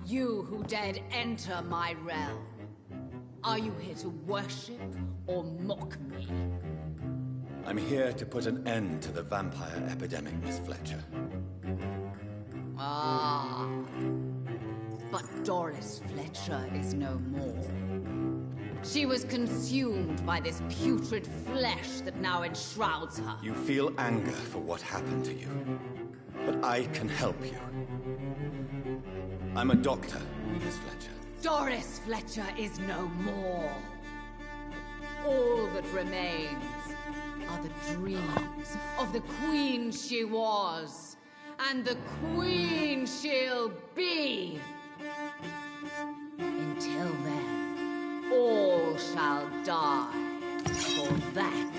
You who dared enter my realm. Are you here to worship or mock me? I'm here to put an end to the vampire epidemic, Miss Fletcher. Ah. But Doris Fletcher is no more. She was consumed by this putrid flesh that now enshrouds her. You feel anger for what happened to you, but I can help you. I'm a doctor, Miss Fletcher. Doris Fletcher is no more. All that remains are the dreams of the queen she was, and the queen she'll be. Until then, all shall die, for that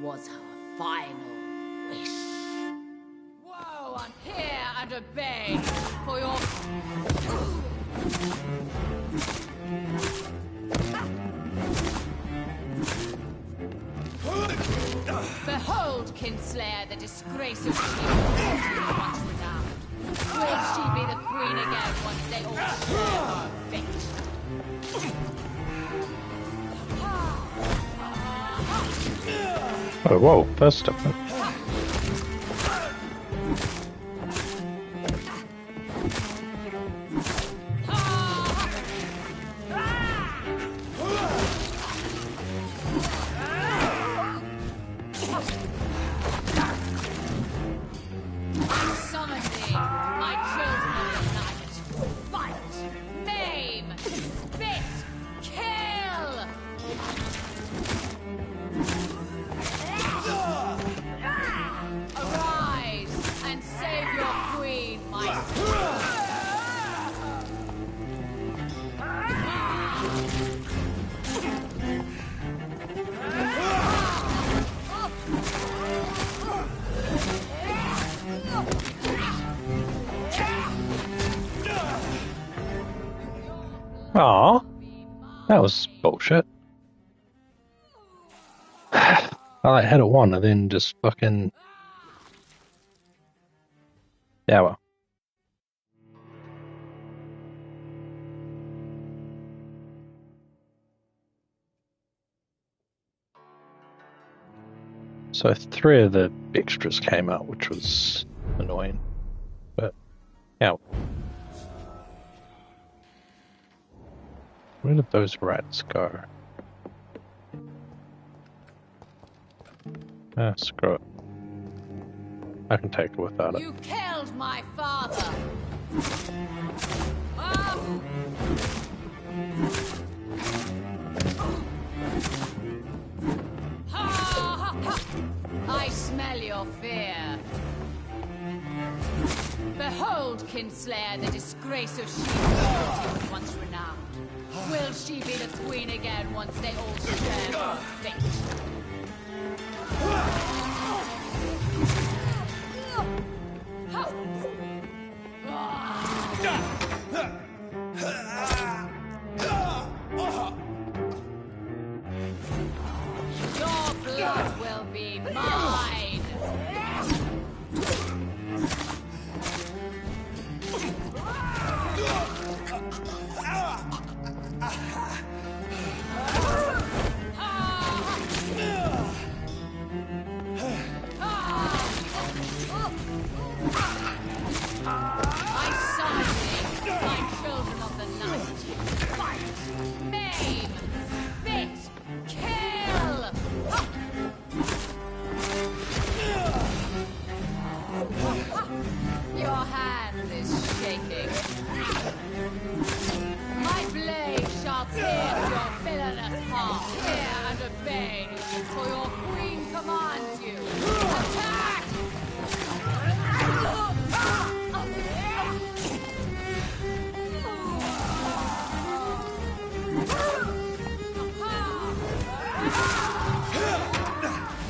was her final wish. Woe and hear and obey, for your... Behold, Kinslayer, the disgrace of she once renowned. Will she be the queen again once they all share her fate? Oh, whoa, that's different. Aw, that was bullshit. I like hit it one and then just fucking... Yeah, well. So 3 of the extras came out, which was annoying. But, yeah. Where did those rats go? Ah, screw it. I can take it without it. You killed my father! Oh. I smell your fear. Behold, Kinslayer, the disgrace of she was once renowned. Will she be the queen again once they all share her fate? Your blood will be mine!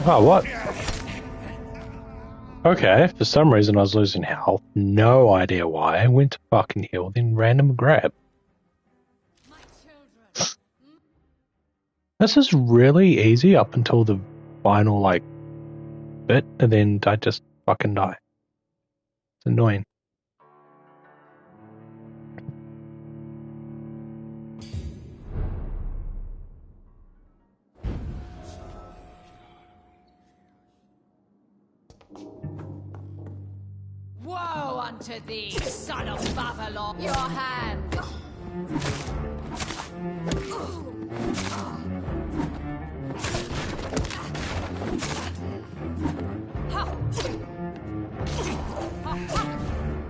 Oh, what? Okay, for some reason I was losing health. No idea why. I went to fucking heal, then random grab. This is really easy up until the final, like, bit, and then I just fucking die. It's annoying. Woe unto thee, son of Babylon! Your hand!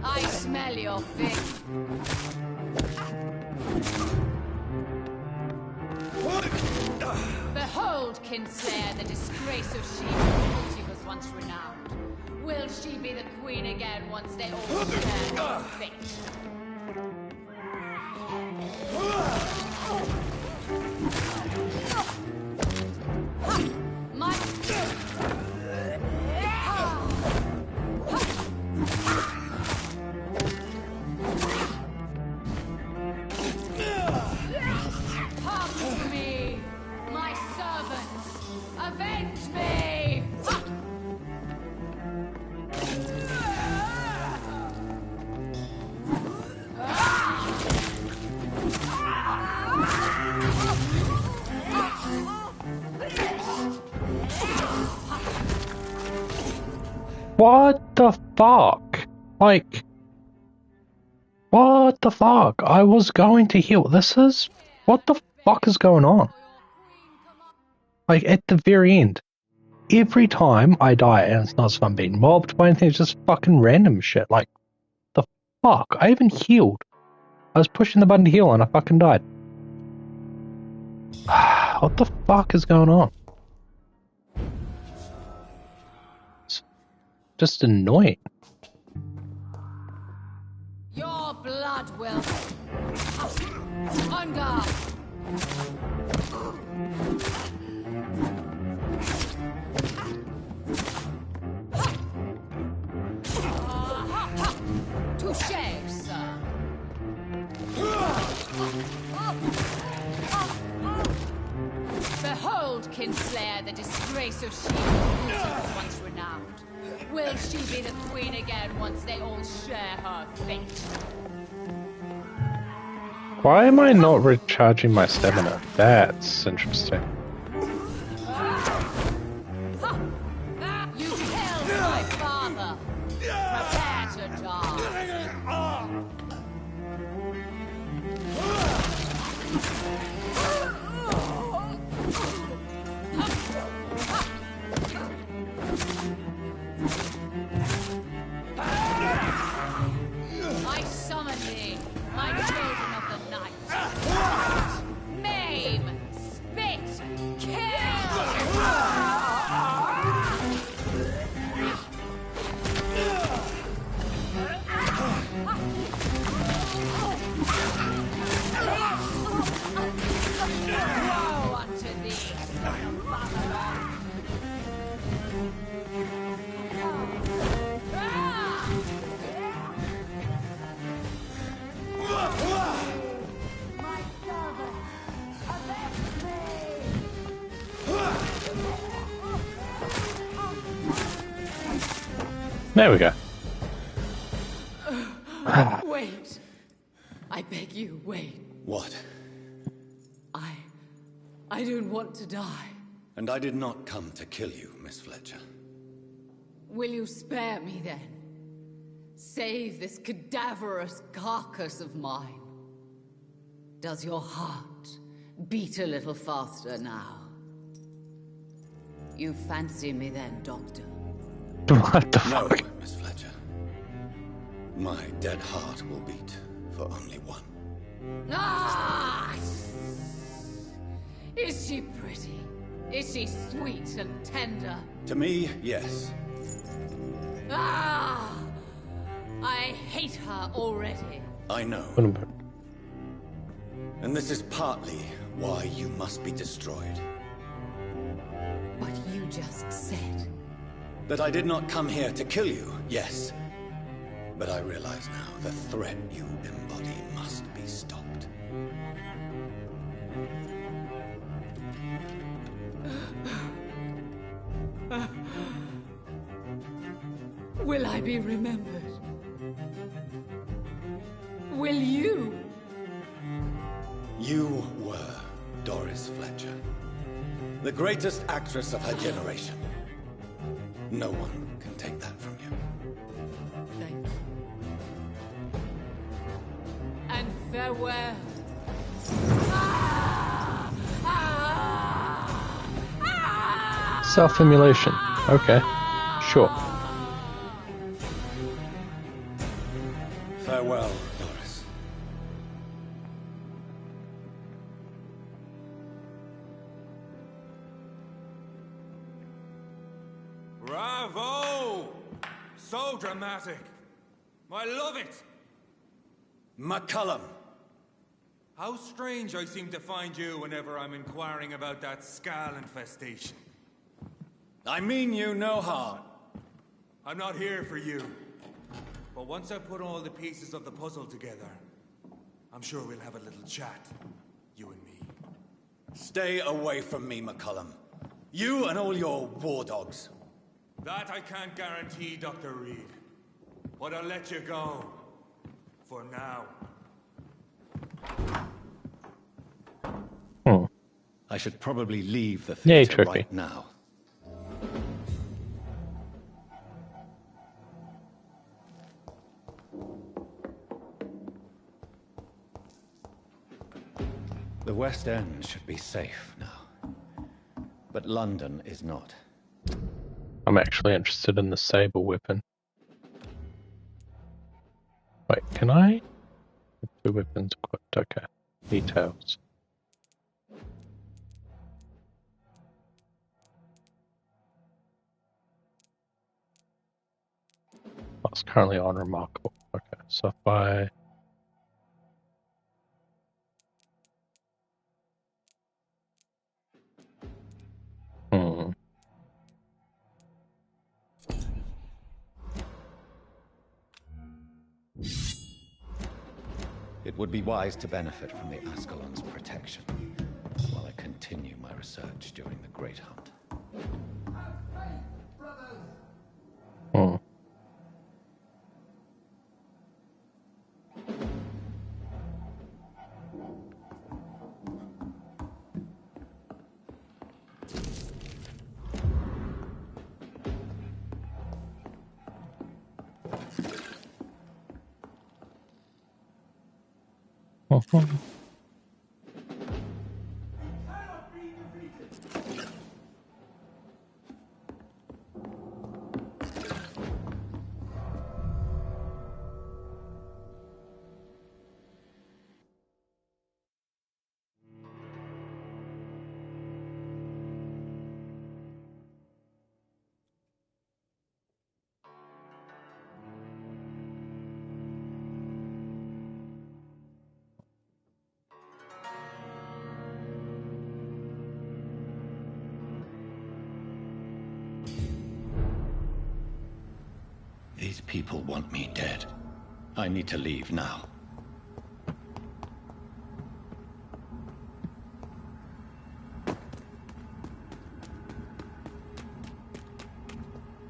I smell your fish. Behold, Kinslayer, the disgrace of she who was once renowned. Will she be the queen again once they all share her fate? What the fuck? Like, what the fuck? I was going to heal. This is... What the fuck is going on? Like, at the very end. Every time I die, and it's not so I'm being mobbed by anything, it's just fucking random shit. Like, the fuck? I even healed. I was pushing the button to heal and I fucking died. What the fuck is going on? It's just annoying. Your blood will... On guard! Touché, sir. Behold, Kinslayer, the disgrace of she who was once renowned. Will she be the queen again once they all share her fate? Why am I not recharging my stamina? That's interesting. You killed my father. Prepare to die. I summon thee, my children of the night. Maim, spit, Woe unto thee, There we go. Wait. I beg you, wait. What? I don't want to die. And I did not come to kill you, Miss Fletcher. Will you spare me then? Save this cadaverous carcass of mine. Does your heart beat a little faster now? You fancy me then, Doctor? What the fuck? No, Miss Fletcher. My dead heart will beat for only one. Ah! Is she pretty? Is she sweet and tender? To me, yes. Ah! I hate her already. I know. And this is partly why you must be destroyed. But you just said... That I did not come here to kill you, yes. But I realize now the threat you embody must be stopped. Will I be remembered? Will you? You were Doris Fletcher, the greatest actress of her generation. No one can take that from you. Thank you. And farewell. Ah! Ah! Self-immolation. Okay. Sure. Farewell, Doris. Bravo! So dramatic. I love it. McCullum. How strange I seem to find you whenever I'm inquiring about that skull infestation. I mean you no harm. I'm not here for you. But once I've put all the pieces of the puzzle together, I'm sure we'll have a little chat, you and me. Stay away from me, McCullum. You and all your war dogs. That I can't guarantee, Dr. Reed. But I'll let you go. For now. I should probably leave the Yay, theater tricky. right now. The West End should be safe now. But London is not. I'm actually interested in the saber weapon. Wait, can I? Two weapons equipped. Okay. Details. Oh, it's currently unremarkable. Okay, so if I... It would be wise to benefit from the Ascalon's protection while I continue my research during the Great Hunt. These people want me dead. I need to leave now.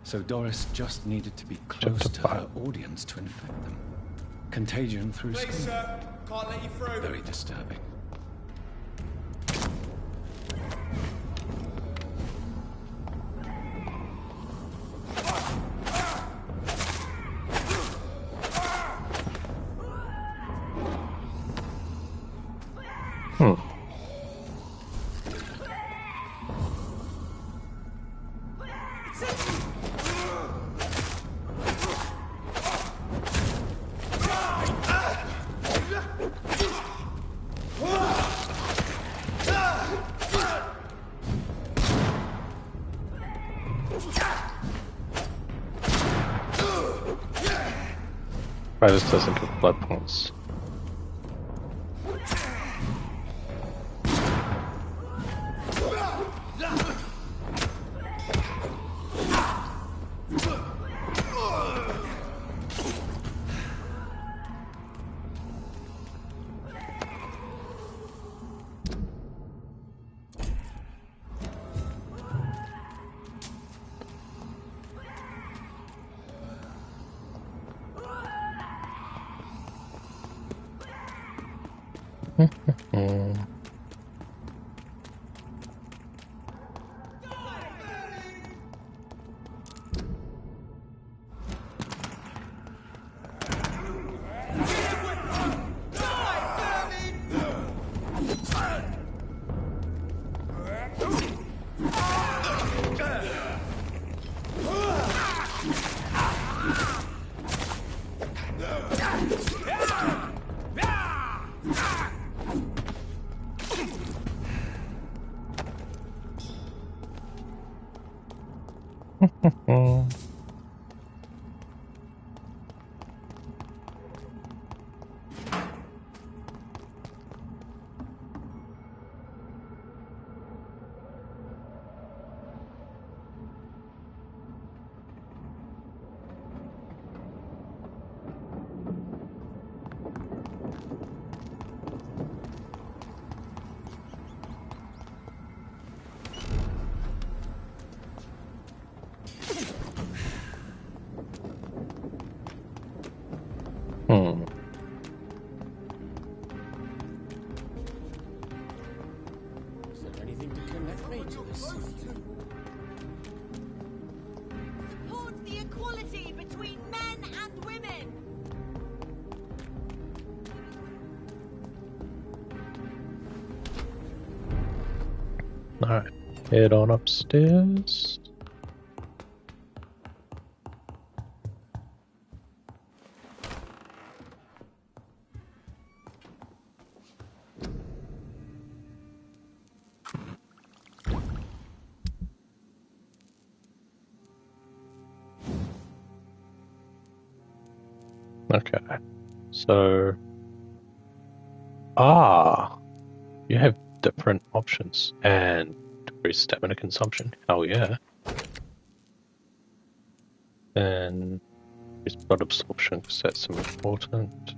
So Doris just needed to be close to her audience to infect them. Contagion through Please, skin. sir. Can't let you through. Very disturbing. This doesn't give blood points. Is there anything to connect me to this? Support the equality between men and women. Alright, head on upstairs. Okay, so you have different options and decrease stamina consumption. Hell yeah. And increase blood absorption because that's important.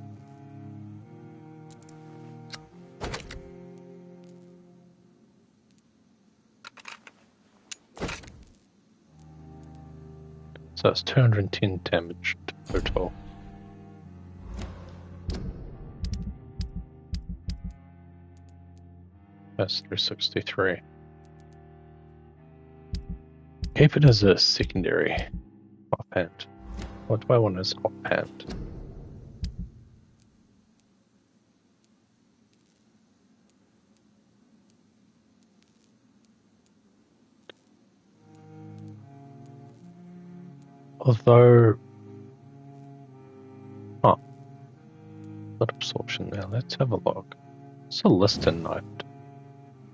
So that's 210 damage total. That's 363. Keep it as a secondary offhand. What do I want as offhand? Although, blood absorption now. Let's have a look. It's a listed knife.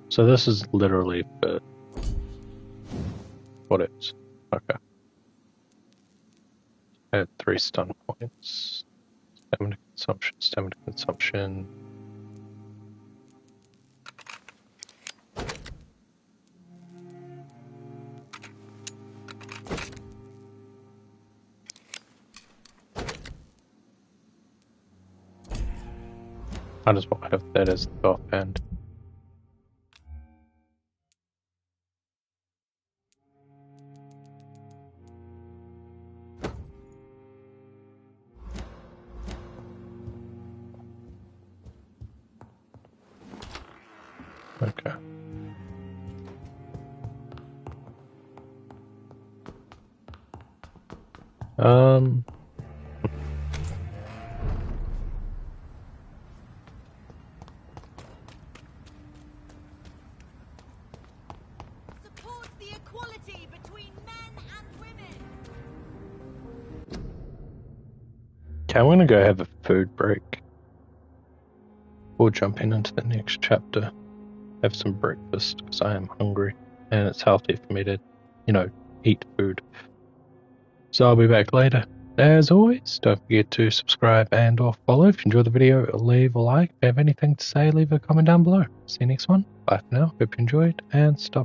So this is literally for what it is. Okay. Add 3 stun points. Stamina consumption, stamina consumption. Might as well have that as the offhand. Okay. Support the equality between men and women. Okay, I'm gonna go have a food break. Before jumping into the next chapter. Have some breakfast because I am hungry and it's healthy for me to, eat food. So I'll be back later. As always, don't forget to subscribe and or follow. If you enjoyed the video, leave a like. If you have anything to say, leave a comment down below. See you next one. Bye for now. Hope you enjoyed and stop.